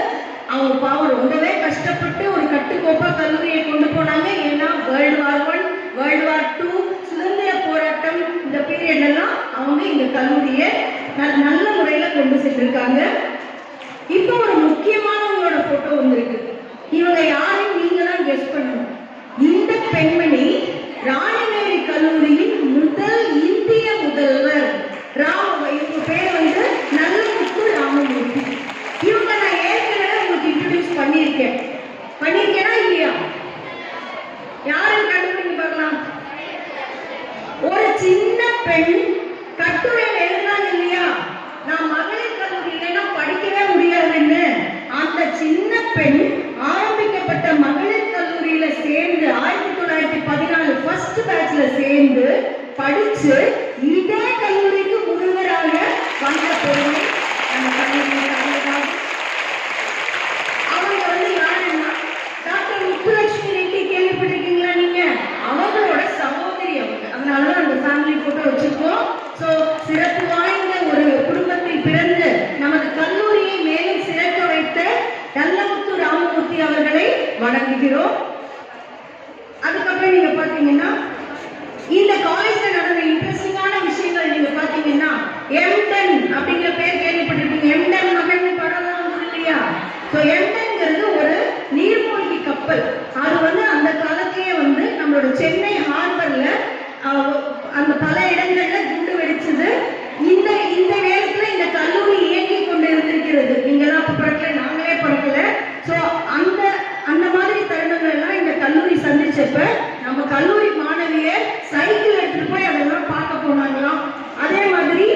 அவங்க பாவம் ரொம்பவே கஷ்டப்பட்டு ஒரு கட்டுக்கோப்பா கல்லூரியை கொண்டு போனாங்க. ஏன்னா World War I, World War II, சுதந்திர போராட்டம் இந்த பீரியட் எல்லாம் அவங்க இந்த கல்லூரியை நல்ல முறையில கொண்டு சென்றிருக்காங்க. இப்போ ஒரு முக்கியமானவங்களோட போட்டோ வந்திருக்கு. இவங்க யாரும் நீங்க தான் கெஸ் பண்ணணும். இந்த பெண்மணி ராணிமேரி கல்லூரி பண்ணியிருக்கேன். பண்ணியிருக்கேனா இல்லையா? யாரும் கண்டுபிடிங்க பார்க்கலாம். ஒரு சின்ன பெண் கட்டுரை எழுதினாங்க இல்லையா, நான் மகளிர் கல்லூரியில படிக்கவே முடியாதுன்னு. அந்த சின்ன பெண் ஆரம்பிக்கப்பட்ட மகளிர் கல்லூரியில சேர்ந்து 1914 ஃபர்ஸ்ட் பேட்ச்ல சேர்ந்து படிச்சு இதே கல்லூரிக்கு முழுவராக வந்த பெருமை நம்ம கல்லூரியில். அவங்க யாருன்னா டாக்டர் முத்துலட்சுமி ரெட்டி, கேள்விப்பட்டிருக்கீங்களா நீங்க? அவங்களோட சகோதரி அவங்க. அதனாலதான் அந்த ஃபேமிலி போட்டோ வச்சிருக்கோம். சோ சிறப்பு வாய்ந்த ஒரு குடும்பத்தில் பிறந்து நமது கல்லூரியை மேலும் சிறக்க வைத்த நல்லமுத்து ராமமூர்த்தி அவர்களை வணங்குகிறோம். அதுக்கப்புறம் நீங்க பாத்தீங்கன்னா இந்த காலேஜ்ல நடந்த இன்ட்ரெஸ்டிங்கான விஷயங்கள் நீங்க பாத்தீங்கன்னா, எம்டன் அப்படிங்கிற பேர் கேள்விப்பட்டிருப்பீங்க. எம்டன் மகன் படம் வந்தது இல்லையா? சோ எம்டன்ங்கிறது ஒரு நீர்மூழ்கி கப்பல். அது அந்த காலத்திலேயே நம்மளோட சென்னை ஹார்பர்ல அந்த பல இடங்கள்ல குண்டு வெடிச்சது. இந்த நேரத்துல இந்த கல்லூரி இயங்கி கொண்டு இருந்திருக்கிறது. நீங்களாம் அப்ப பறக்கல, நாங்களே பறக்கல. சோ அந்த மாதிரி தருணங்கள் எல்லாம் இந்த கல்லூரி சந்திச்சப்ப நம்ம கல்லூரி மாணவியர் சைக்கிள் எடுத்துட்டு போய் அதெல்லாம் பார்க்க போனாங்களாம். அதே மாதிரி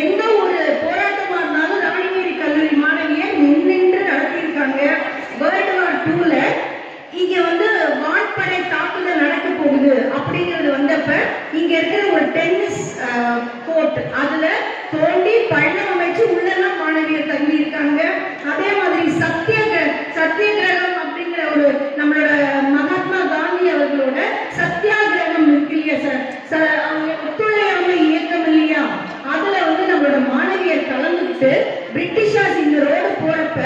எந்த ஒரு போராட்டமா இருந்தாலும் ராணிமேரி கல்லூரி மாணவியர் நின்று நடத்தியிருக்காங்க. வேர்ல்டு வார் 2ல இங்க வான்படை தாக்குதல் நடக்க போகுது அப்படிங்கிறது வந்தப்ப இங்க இருக்கிற ஒரு டென்னிஸ் கோர்ட் அதுல தோண்டி பள்ளம் அமைச்சு உள்ளெல்லாம் மாணவியர் தங்கி இருக்காங்க. அதே மாதிரி சத்தியகிரகம் அப்படிங்கிற ஒரு நம்மளோட மகாத்மா காந்தி அவர்களோட சத்தியாகிரகம் இருக்கு இல்லையா, ஒத்துழையாமை இயக்கம் இல்லையா, அதுல நம்மளோட மாணவியர் கலந்துட்டு பிரிட்டிஷார்ஸ் இந்த ரோடு போறப்ப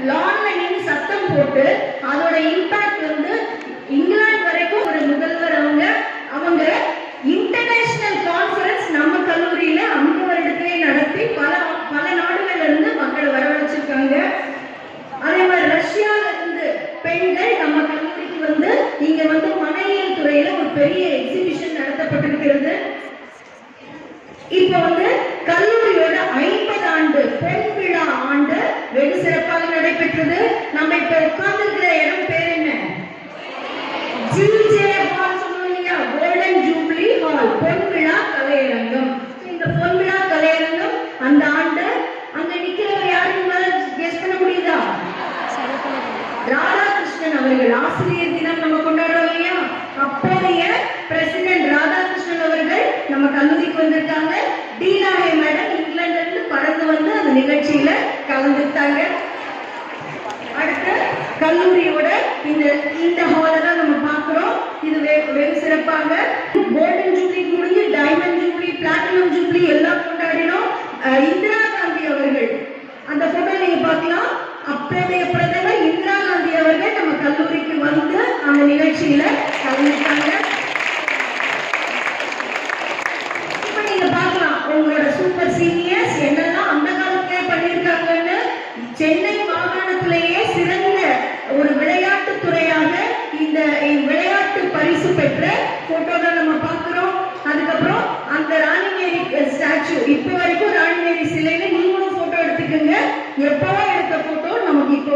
லான்ல நின்று சத்தம் போட்டு அதோட இம்பாக்ட் இங்கிலாந்து வரைக்கும் ஒரு முதல்வர் அவங்க இன்டர்நேஷனல் கான்ஃபரன்ஸ் நம்ம கல்லூரியில அந்த வருடத்திலே நடத்தி பல நாடுகள்ல இருந்து மக்களை வரவழைச்சிருக்காங்க. அதே மாதிரி ரஷ்யால இருந்து பெண்கள் நம்ம கல்லூரிக்கு இங்க மனையியல் துறையில ஒரு பெரிய எக்ஸிபிஷன் நடத்தப்பட்டிருக்கிறது. இப்ப கல்லூரியோட 50 ஆண்டு பொன் விழா ஆண்டு வெகு சிறப்பாக நடைபெற்றது. நம்ம இப்ப உட்கார்ந்துருக்கிற இடம் பேர் என்ன? ஜிஜே ஹால் சொல்லுவோம் இல்லையா, கோல்டன் ஜூப்ளி ஹால், பொன் விழா கலையரங்கம். இந்த பொன் விழா கலையரங்கம் அந்த ஆண்டு அங்க நிக்கிறவர் யாருன்னு கெஸ் பண்ண முடியுதா? ராதாகிருஷ்ணன் அவர்கள். ஆசிரியர் தினம் நம்ம கொண்டாடுறோம் இல்லையா, அப்போதைய பிரசிடென்ட் ராதாகிருஷ்ணன் அவர்கள் நம்ம கல்லூரிக்கு வந்திருக்காங்க. டீனாஹே மேடம் இங்கிலாந்துல இருந்து பறந்து அந்த நிகழ்ச்சியில கலந்துட்டாங்க. அடுத்து கல்லூரியோட இந்த ஹாலை தான் நம்ம பார்க்கிறோம். இது வெகு சிறப்பாக கோல்டன் ஜூப்ளி முடிஞ்சு டைமண்ட் ஜூப்ளி, பிளாட்டினம் ஜூப்ளி எல்லாம் கொண்டாடினோம். இந்திரா காந்தி அவர்கள் அந்த போட்டோ நீங்க பார்க்கலாம். அப்போதைய பிரதமர் இந்திரா காந்தி அவர்கள் நம்ம கல்லூரிக்கு அந்த நிகழ்ச்சியில கலந்துட்டாங்க. இப்ப நீங்க பார்க்கலாம் உங்களோட சூப்பர் சீனியர்ஸ் என்னெல்லாம் அந்த காலத்திலே பண்ணியிருக்காங்கன்னு. சென்னை மாகாணத்திலேயே சிறந்த ஒரு விளையாட்டு துறையாக இந்த விளையாட்டு பரிசு பெற்ற போட்டோ தான் நம்ம பார்க்கிறோம். அதுக்கப்புறம் அந்த ராணிமேரி ஸ்டாச்சு இப்ப வரைக்கும் ராணிமேரி சிலையில நீங்களும் போட்டோ எடுத்துக்கோங்க. எப்பவோ எடுத்த போட்டோ நமக்கு இப்போ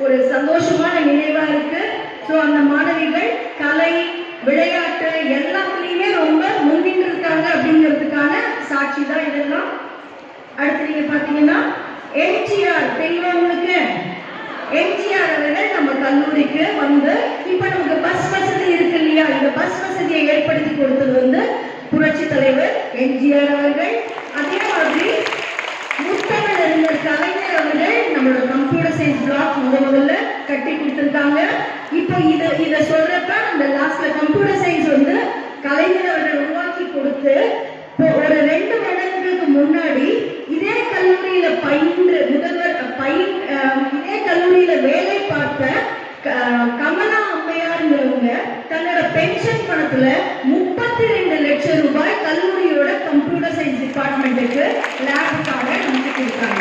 ஒரு சந்தோஷமான நினைவா இருக்கு. சோ அந்த மாணவிகள் கலை விளையாட்டு எல்லாத்துலயுமே ரொம்ப முன்னின்று இருக்காங்க அப்படிங்கிறதுக்கான சாட்சி தான் இதெல்லாம். அடுத்து நீங்க பாத்தீங்கன்னா எம்ஜிஆர் தெரியுமா உங்களுக்கு? எம்ஜிஆர் அவர்கள் நம்ம கல்லூரிக்கு இப்ப நமக்கு பஸ் வசதி இருக்கு இல்லையா, இந்த பஸ் வசதியை ஏற்படுத்தி கொடுத்தது புரட்சி தலைவர் எம்ஜிஆர் அவர்கள். அதே மாதிரி முத்தமிழ் அறிஞர் கலைஞர் அவர்கள் நம்மளோட கம்ப்யூட்டர் சயின்ஸ் பிளாக் முதல்ல கட்டி கொடுத்திருக்காங்க. இப்போ இத சொல்றப்ப அந்த லாஸ்ட்ல கம்ப்யூட்டர் சயின்ஸ் கலைஞர் அவர்கள் உருவாக்கி கொடுத்து ஒரு 2 வருடங்களுக்கு முன்னாடி இதே கல்லூரியில இதே கல்லூரியில வேலை பார்த்த கமலா அம்மையார்ங்கிறவங்க தன்னோட பென்ஷன் பணத்துல 32 லட்சம் ரூபாய் கல்லூரியோட கம்ப்யூட்டர் சயின்ஸ் டிபார்ட்மெண்ட்டுக்கு லேபுக்காக நமக்கு கொடுத்தாங்க.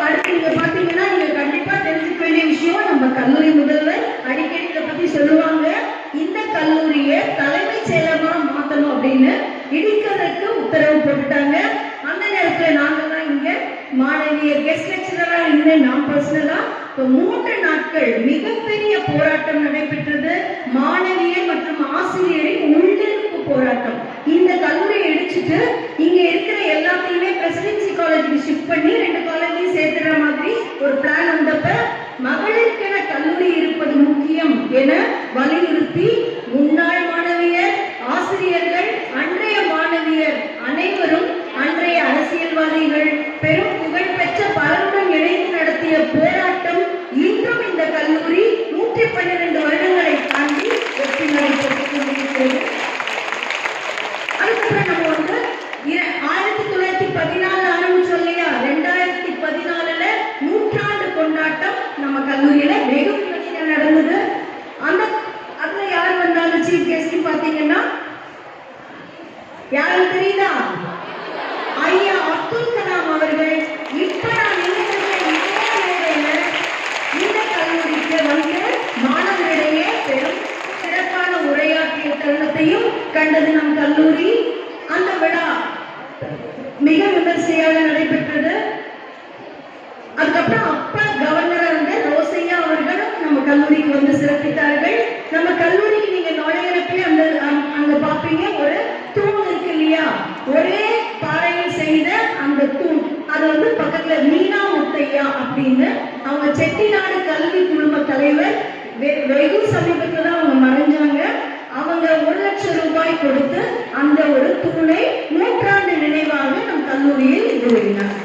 அடுத்து நீங்க பாத்தீங்கன்னா நீங்க கண்டிப்பா தெரிஞ்சுக்க வேண்டிய விஷயம், நம்ம கல்லூரி முதல்வர் அடிக்கடி இதை பத்தி சொல்லுவாங்க. இந்த கல்லூரியை தலைமை செயலகமா மாத்தணும் அப்படின்னு இடிக்கிறதுக்கு உத்தரவு போட்டுட்டாங்க. அந்த நேரத்துல நாங்க தான் இங்க மாணவியர் கெஸ்ட் லெக்சரரா இருந்தேன். நான் பர்சனலா இப்போ 3 நாட்கள் மிகப்பெரிய போராட்டம் நடைபெற்றது. மாணவியர் மற்றும் ஆசிரியரின் உள்ளிருப்பு போராட்டம். இந்த கல்லூரியை இடிச்சிட்டு இங்க இருக்கிற எல்லாத்தையுமே பிரசிடென்சி காலேஜுக்கு ஷிஃப்ட் பண்ணி 2 காலேஜையும் சேர்த்துற மாதிரி ஒரு பிளான் வந்தப்ப மகளிருக்கென கல்லூரி இருப்பது முக்கியம் என வலியுறுத்தி முன்னாள் மாணவியர், ஆசிரியர்கள், அன்றைய மாணவியர் அனைவரும் அன்றைய அரசியல்வாதிகள், பெரும் புகழ்பெற்ற பலருடன் இணைந்து நடத்திய போராட்டம் இன்றும் இந்த கல்லூரி 112 வருடங்களை தாண்டி வெற்றி நடைபெற்றுக் கொண்டிருக்கிறது. அதுக்கப்புறம் நம்ம வந்து 1914 ஆரம்பிச்சோம் இல்லையா, 2014ல நூற்றாண்டு கொண்டாட்டம் நம்ம கல்லூரியில வெகு விமர்சையா நடந்தது. அதுல யார் வந்தாங்க சீஃப் கெஸ்ட் பாத்தீங்கன்னா, யாருக்கு தெரியுதா? ஐயா அப்துல் கலாம் அவர்கள். இப்ப நான் இந்த கல்லூரிக்கு வந்து மாணவர்களிடையே பெரும் சிறப்பான உரையாற்றிய தருணத்தையும் கண்டது நம் கல்லூரி. அந்த விழா மிக விமர்சையாக நடைபெற்றது. அதுக்கப்புறம் அப்ப கவர்னரா இருந்த ரோசையா அவர்களும் நம்ம கல்லூரிக்கு வந்து சிறப்பித்தார்கள். நம்ம கல்லூரிக்கு நீங்க நுழையிறப்பே அங்க பாப்பீங்க ஒரு தூண் இருக்கு இல்லையா, ஒரே பாறையில் செய்த அந்த தூண். அது வந்து பக்கத்துல மீனா முத்தையா அப்படின்னு அவங்க செட்டிநாடு கல்வி குழும தலைவர். வெகு சமீபத்துல தான் அவங்க மறைஞ்சாங்க. அவங்க 1 லட்சம் ரூபாய் கொடுத்து அந்த ஒரு தூணை நூற்றாண்டு நினைவாக நம் கல்லூரியில் நிறுவினார்.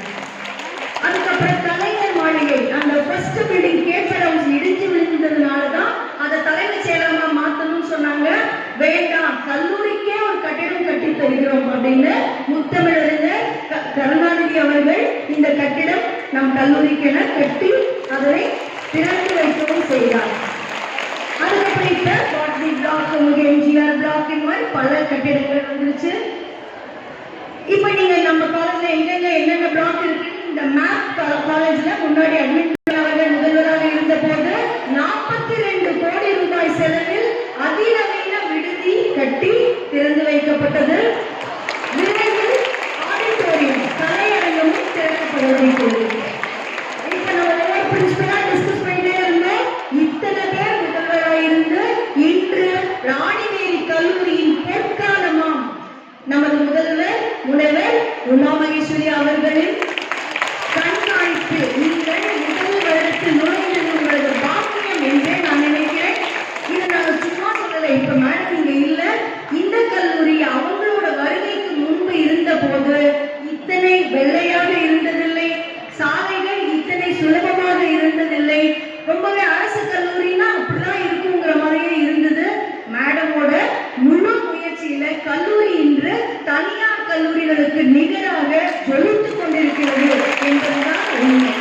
அதுக்கப்புறம் கலைஞர் மாளிகை, அந்த ஃபர்ஸ்ட் பில்டிங் கேப்பர் ஹவுஸ் இடிஞ்சு விழுந்ததுனாலதான் அதை தலைமைச் செயலகமா மாத்தணும்னு சொன்னாங்க. வேண்டாம், கல்லூரிக்கே ஒரு கட்டிடம் கட்டி தருகிறோம் அப்படின்னு முத்தமிழறிஞர் கருணாநிதி அவர்கள் இந்த கட்டிடம் நம் கல்லூரிக்கென கட்டி அதனை திறந்து வைக்கவும் செய்தார். அதுக்கப்புறம் இப்ப பாட்னி பிளாக், எம்ஜிஆர் பிளாக், இந்த மாதிரி பல கட்டிடங்கள் வந்துருச்சு. இப்ப நீங்க நம்ம காலேஜ்ல எங்கெங்க என்னென்ன பிளாக் இருக்கு, இந்த மேப் காலேஜ்ல முன்னாடி அட்மிட் அவர்கள் முதல்வராக இருந்த போது 42 கோடி ரூபாய் செலவில் அதிநவீன விடுதி கட்டி திறந்து வைக்கப்பட்டது. விரைவில் ஆடிட்டோரியம் கலையரங்கமும் திறக்கப்படவிருக்கிறது. இப்ப நம்ம ஒவ்வொரு பிரின்சிபலா டிஸ்கஸ் பண்ணிட்டே இருந்தோம். இத்தனை பேர் முதல்வராக இருந்து இன்று ராணிவேரி கல்லூரியின் பொற்காலமாம் நமது முதல்வர் முனைவர் உமா மகேஸ்வரி அவர்களின் கண்காணிப்பு நீங்கள் முதல் வருடத்தில் நுழைந்தது உங்களது பாக்கியம் என்றே நான் நினைக்கிறேன். இதை நாங்கள் சும்மா சொல்லலை. இப்ப மேடம் இங்க இல்ல. இந்த கல்லூரி அவங்களோட வருகைக்கு முன்பு இருந்த போது இத்தனை வெள்ளையாக இருந்ததில்லை, சாலைகள் இத்தனை சுலபமாக இருந்ததில்லை. ரொம்பவே அரசு கல்லூரினா அப்படிதான் இருக்குங்கிற மாதிரியே இருந்தது. மேடமோட முழு முயற்சியில கல்லூரி இன்று தனியார் கல்லூரிகளுக்கு நிகராக ஜொலித்துக் கொண்டிருக்கிறது என்பதுதான் உண்மை.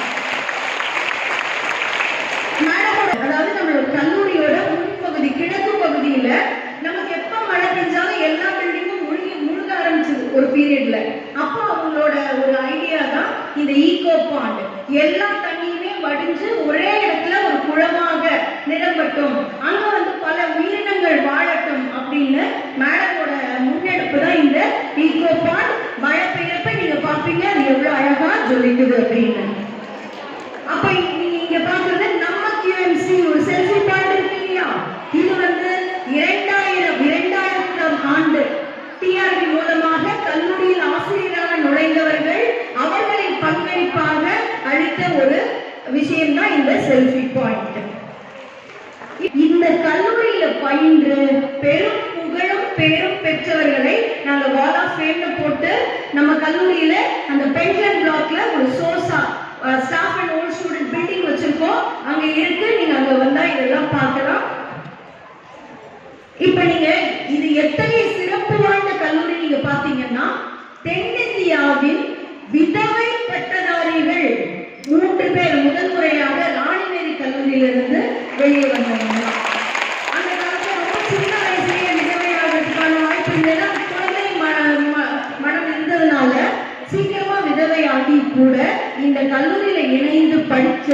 மேடமோட, அதாவது நம்மளோட கல்லூரியோட முன்பகுதி கிழக்கு பகுதியில நமக்கு எப்ப மழை பெஞ்சாலும் எல்லா பில்டிங்கும் முழுக ஆரம்பிச்சது ஒரு பீரியட்ல. அப்போ அவங்களோட ஒரு ஐடியா தான் இந்த ஈகோ பாண்ட். எல்லா தண்ணியுமே வடிஞ்சு ஒரே இடத்துல ஒரு குளமாக நிரம்பட்டும், அங்க வந்து பல உயிரினங்கள் வாழட்டும் அப்படின்னு மேடமோட முன்னெடுப்பு தான் இந்த ஈகோ பாண்ட். மழை பெய்யறப்ப நீங்க பாப்பீங்க அது எவ்வளவு அழகா ஜொலிக்குது அப்படின்னு. அப்ப நீங்க இங்க பாக்குறது நம்ம QMC ஒரு செல்ஃபி பாண்ட் இருக்கு இல்லையா, இது வந்து 2000ஆம் ஆண்டு TRB மூலமாக கல்லூரியில் ஆசிரியராக நுழைந்தவர்கள் அவர்களின் பங்களிப்பாக அளித்த ஒரு விஷயம் தான் இந்த செல்ஃபி பாயிண்ட். இந்த கல்லூரியில பயின்று பெரும் புகழும் பேரும் பெற்றவர்களை நாங்க வால் ஆஃப் ஃபேம்ல போட்டு நம்ம கல்லூரியில அந்த பென்ஷன் பிளாக்ல ஒரு சோசா staff and old student building வச்சிருக்கோம். அங்க இருக்கு, நீங்க அங்க வந்தா இதெல்லாம் பார்க்கலாம். இப்ப நீங்க இது எத்தனை சிறப்பு வாய்ந்த கல்லூரி நீங்க பாத்தீங்கன்னா, தென்னிந்தியாவின் விதவை பட்டதாரிகள் 3 பேர் முதல் முறையாக ராணிவேரி கல்லூரியிலிருந்து வெளியே வந்தாங்க. அந்த காலத்துல ரொம்ப சின்ன வயசுலயே விதவையாகிறதுக்கான வாய்ப்பு இல்லைன்னா குழந்தை மனம் இருந்ததுனால சீக்கிரமா விதவையாகி கூட இந்த கல்லூரியில இணைந்து படிச்ச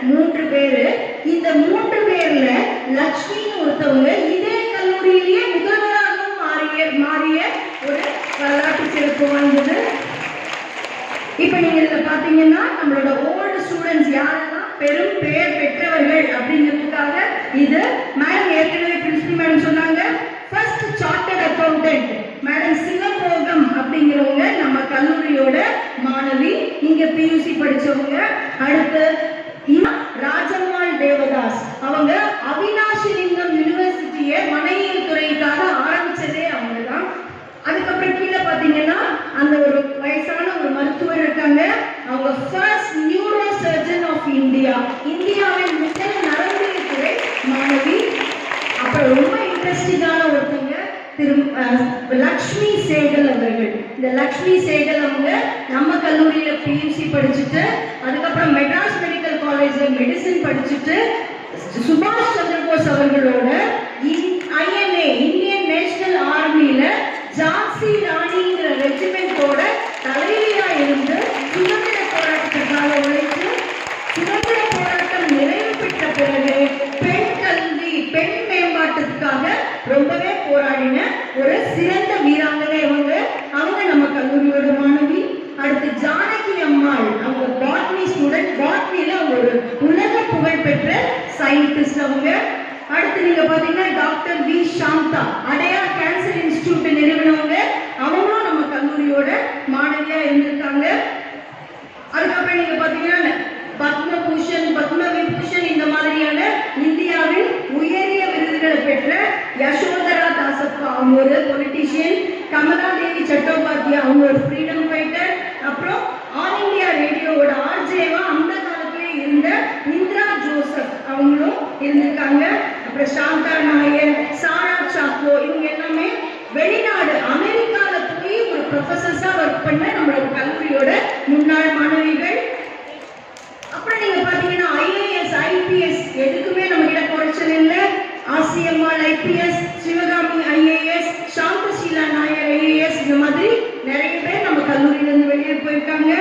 3 பேரு. இந்த 3 பேர்ல லட்சுமின்னு ஒருத்தவங்க இதே கல்லூரியிலேயே முதல்வராகவும் மாறிய ஒரு வரலாற்று சிறப்பு வாய்ந்தது. இப்ப நீங்க இதுல பாத்தீங்கன்னா நம்மளோட ஓல்டு ஸ்டூடெண்ட்ஸ் யாரெல்லாம் பெரும் பெயர் பெற்றவர்கள் அப்படிங்கிறதுக்காக இது. மேடம் ஏற்கனவே பிரின்சிபல் மேடம் சொன்னாங்க, ஃபர்ஸ்ட் சார்ட்டர்ட் அக்கௌண்டன்ட் மேடம் சிவபோகம் அப்படிங்கிறவங்க நம்ம கல்லூரியோட மாணவி, இங்க பியூசி படிச்சவங்க. அடுத்து ராஜம்மாள் தேவதாஸ், அவங்க அவினாஷி லிங்கம் யூனிவர்சிட்டியை மனையியல் துறைக்காக ஆரம்பிச்சதே அவங்க தான். அதுக்கப்புறம் கீழே பாத்தீங்கன்னா அந்த ஒரு வயசான ஒரு மருத்துவர் இருக்காங்க, அவங்க first neuro surgeon of India, இந்தியாவின் முதல் நரம்பியல் துறை மாணவி. அப்புறம் ரொம்ப இன்ட்ரெஸ்டிங்கான ஒருத்தங்க லக்ஷ்மி சேகல் அவர்கள். இந்த லக்ஷ்மி சேகல் அவங்க நம்ம கல்லூரியில பியூசி படிச்சுட்டு அதுக்கப்புறம் மெட்ராஸ் மெடிக்கல் காலேஜ்ல மெடிசின் படிச்சுட்டு சுபாஷ் சந்திரபோஸ் அவர்களோட INA இந்தியன் நேஷனல் ஆர்மியில ஜான்சி ராணிங்கிற ரெஜிமெண்டோட தலைவியா இருந்து சுதந்திர போராட்டத்திற்காக உழைத்து சுதந்திர போராட்டம் நிறைவு பெற்ற பிறகு பெண் கல்வி பெண் மேம்பாட்டுக்காக ரொம்பவே போராடின ஒரு சிறந்த வீராங்கனை அவங்க நம்ம கல்லூரியோட மாணவி. அடுத்து ஜானகி அம்மாள், அவங்க பாட்னி ஸ்டூடெண்ட், பாட்னில அவங்க ஒரு உலக புகழ் பெற்ற சயின்டிஸ்ட் அவங்க. அடுத்து நீங்க பாத்தீங்கன்னா doctor V Shanta, Adyar cancer institute நிறுவனவங்க, அவங்களும் நம்ம கல்லூரியோட மாணவியா இருந்திருக்காங்க. அதுக்கப்புறம் நீங்க பாத்தீங்கன்னா பத்மபூஷன் பத்ம விபூஷன் இந்த மாதிரியான இந்தியாவின் உயரிய விருதுகளை பெற்ற யசோதரா தாசப்பா, அவங்க ஒரு பொலிட்டீஷியன். கமலாதேவி சட்டோபாத்யா, அவங்க ஒரு ஃப்ரீடம் ஃபைட்டர். அப்புறம் ஆல் இந்தியா ரேடியோவோட ஆர்ஜேவா அந்த காலத்திலே இருந்த இந்திரா ஜோசப், அவங்களும் இருந்திருக்காங்க. அப்புறம் சாந்தா நாயர், சாரா சாக்கோ, இவங்க எல்லாமே வெளிநாடு அமெரிக்கால போய் ஒரு ப்ரொஃபசர்ஸா ஒர்க் பண்ண நம்மளோட கல்லூரியோட முன்னாள் மாணவிகள். அப்புறம் நீங்க பாத்தீங்கன்னா IAS IPS எதுக்குமே நம்ம கிட்ட குறைச்சல் இல்லை. Asiammal IPS, Sivakami IAS, Santhaseela Nair IAS, இந்த மாதிரி நிறைய பேர் நம்ம கல்லூரியில இருந்து வெளியே போயிருக்காங்க.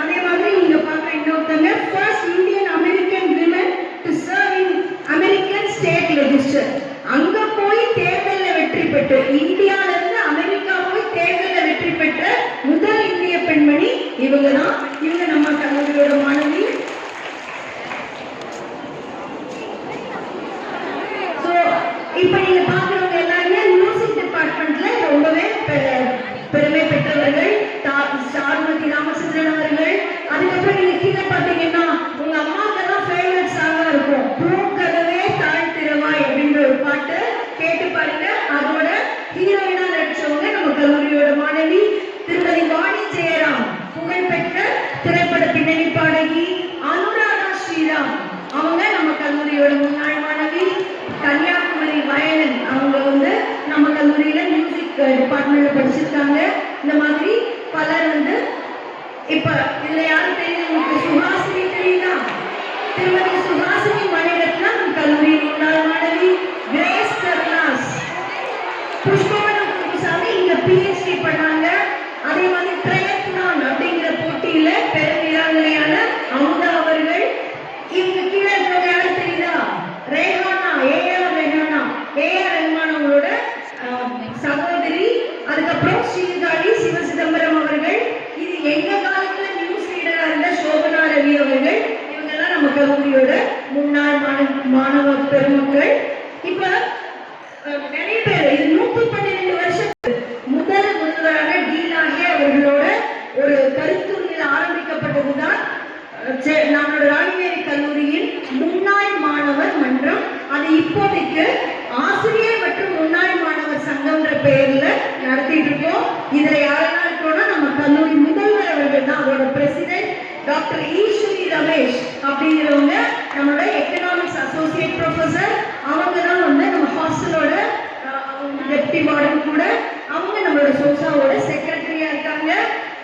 அதே மாதிரி நீங்க பாக்குற இன்னொருத்தங்க first Indian American women to serve in American state legislator. அங்க போய் தேர்தல்ல வெற்றி பெற்று இந்தியால இருந்து அமெரிக்கா போய் தேர்தல்ல வெற்றி பெற்ற முதல் இந்திய பெண்மணி இவங்க தான். இவங்க நம்ம கல்லூரியோட மாணவி. இப்ப நீங்க பாக்குறவங்க எல்லாருமே மியூசிக் டிபார்ட்மெண்ட்ல ரொம்பவே பெருமை பெற்றவர்கள். சாருமதி ராமச்சந்திரன் அவர்கள். அதுக்கப்புறம் நீங்க கீழே பாத்தீங்கன்னா உங்க அம்மாக்கெல்லாம் ஃபேவரட் சாங்கா இருக்கும், பூக்கதவே தாழ்த்திரவாய் அப்படின்ற ஒரு பாட்டு கேட்டு பாருங்க. அதோட ஹீரோயினா நடிச்சவங்க நம்ம கல்லூரியோட மாணவி திருமதி வாணி ஜெயராம், புகழ்பெற்ற திரைப்பட பின்னணி பாடகி. அனுராதா ஸ்ரீராம், அவங்க நம்ம கல்லூரியோட முன்னாள் மாணவி. கன்னியாகுமரி வயலன், அவங்க நம்ம கல்லூரியில மியூசிக் டிபார்ட்மெண்ட்ல படிச்சிருக்காங்க. இந்த மாதிரி பலர் இப்ப இதுல யாரும் தெரியும், சுஹாசினி தெரியுதா? திருமதி சுஹாசினி மணிரத்னம் நம்ம கல்லூரியின் முன்னாள் மாணவி. கிரேஸ் கருணாஸ், புஷ்பவனம் குருசாமி இங்க PhD பண்ணாங்க. அதே மாதிரி பிரயத்னான் அப்படிங்கிற போட்டியில பெரும் வீராங்கனையான அமுதா அவர்கள். இவங்க கீழே இருக்கிறவங்க யாரும் தெரியுதா? ரேஹானா, AR ரஹ்மான் அவங்களோட சகோதரி. அதுக்கப்புறம் ஸ்ரீகாடி சிவசிதம்பரம் அவர்கள். இது எங்க காலத்துல நியூஸ் ரீடரா இருந்த சோபனா ரவி அவர்கள். இவங்கெல்லாம் நம்ம கல்லூரியோட முன்னாள் மாணவ பெருமக்கள். இப்ப நிறைய பேர் இது 112 வருஷம் முதல் முதல்வராக டீலாகே அவர்களோட ஒரு கருத்துரையில் ஆரம்பிக்கப்பட்டதுதான் நம்மளோட ராணிவேரி கல்லூரியின் முன்னாள் மாணவர் மன்றம். அது இப்போதைக்கு ஆசிரியர் மற்றும் முன்னாள் மாணவர் சங்கம்ன்ற பெயர்ல நடத்திட்டு இருக்கோம். இதுல யாரெல்லாம் இருக்கோம்னா நம்ம கல்லூரி முதல்வர் அவர்கள் தான், அதோட பிரசிடென்ட் டாக்டர் ஈஸ்வரி ரமேஷ் அப்படிங்கிறவங்க நம்மளோட எக்கனாமிக்ஸ் அசோசியேட் ப்ரொஃபசர். அவங்க தான் நம்ம ஹாஸ்டலோட டெப்டி வார்டன் கூட. அவங்க நம்மளோட சோசாவோட செக்ரட்டரியா இருக்காங்க.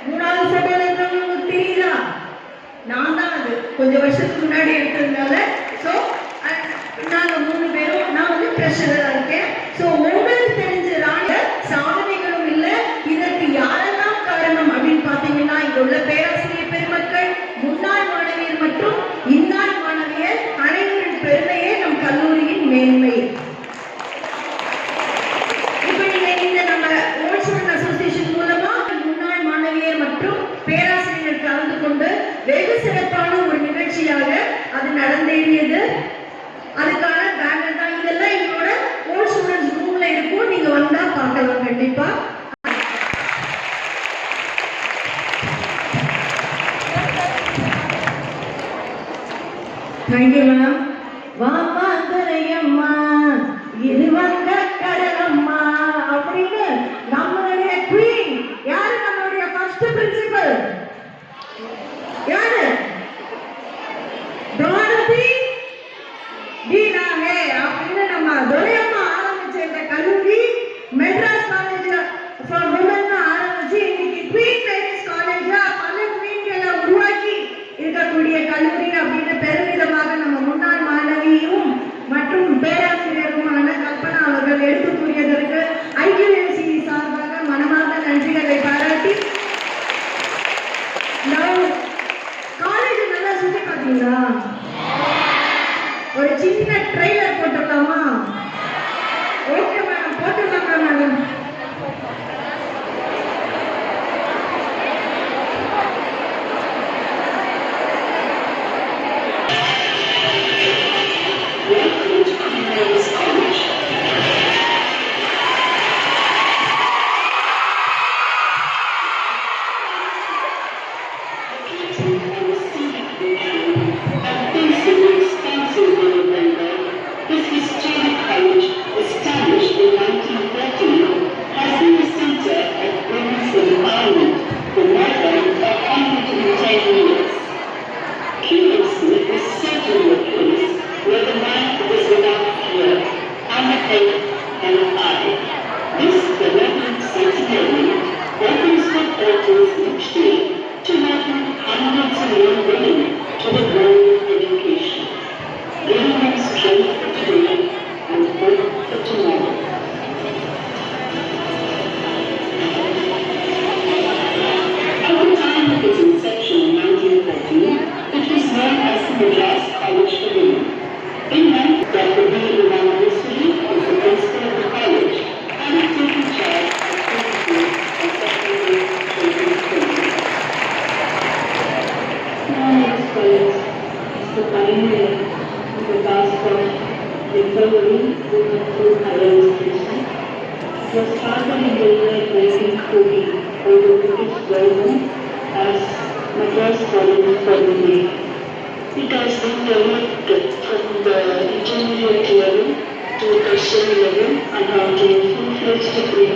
மூணாவது போட்டோல இருக்கிறவங்க உங்களுக்கு தெரியுதா? நான் தான் அது கொஞ்சம் வருஷத்துக்கு முன்னாடி எடுத்ததுனால ஸோ நாங்க 3 பேரும் நான் ட்ரெஷரரா இருக்கேன். ஸோ உங்களுக்கு தெரிஞ்ச ராணி சாதனைகளும் இல்லை, இதற்கு யாரெல்லாம் காரணம் அப்படின்னு பார்த்தீங்கன்னா இங்க உள்ள பேராசிரியர் பெருமக்கள், முன்னாள் மாணவியர் மற்றும் இந்நாள் மாணவியர் அனைவரின் பெருமையே நம் கல்லூரியின் மேன்மை. இப்ப நீங்க இந்த நம்ம ஓல்ட் ஸ்டூடெண்ட் அசோசியேஷன் மூலமா முன்னாள் மாணவியர் மற்றும் பேராசிரியர்கள் கலந்து கொண்டு வெகு சிறப்பான ஒரு நிகழ்ச்சியாக அது கண்டிப்பா. Thank you ma'am. வாமா துரையம்மா இது வந்த கடலம்மா அப்படின்னு நம்மளுடைய குவீன் யாரு? நம்மளுடைய ஃபர்ஸ்ட் பிரின்சிபல் யாரு? பாரதி டீனாவே அப்படின்னு நம்ம துரையம்மா ஆரம்பிச்ச இந்த கல்லூரி மெட்ராஸ் காலேஜ் ஃபார் விமன் ஆரம்பிச்சு இன்னைக்கு குவீன் மேரிஸ் காலேஜா பல குவீன்களை உருவாக்கி இருக்கக்கூடிய கல்லூரி அப்படின்னு பெருமிதமாக நம்ம முன்னாள் மாணவியும் மற்றும் பேராசிரியருமான கல்பனா அவர்கள் எடுத்து கூறியதற்கு ஐக்கியூஎஸ்சி சார்பாக மனமார்ந்த நன்றிகளை பாராட்டி, காலேஜ் நல்லா சுத்தி பார்த்தீங்களா? ஒரு சின்ன ட்ரெய்லர் போட்டுடலாமா? ஓகே மேடம், போட்டுடலாமா madam? Was started in the year 1940 by the British government as Madras College for Women. It has been developed from the intermediate level to tertiary level and now to full-fledged degree.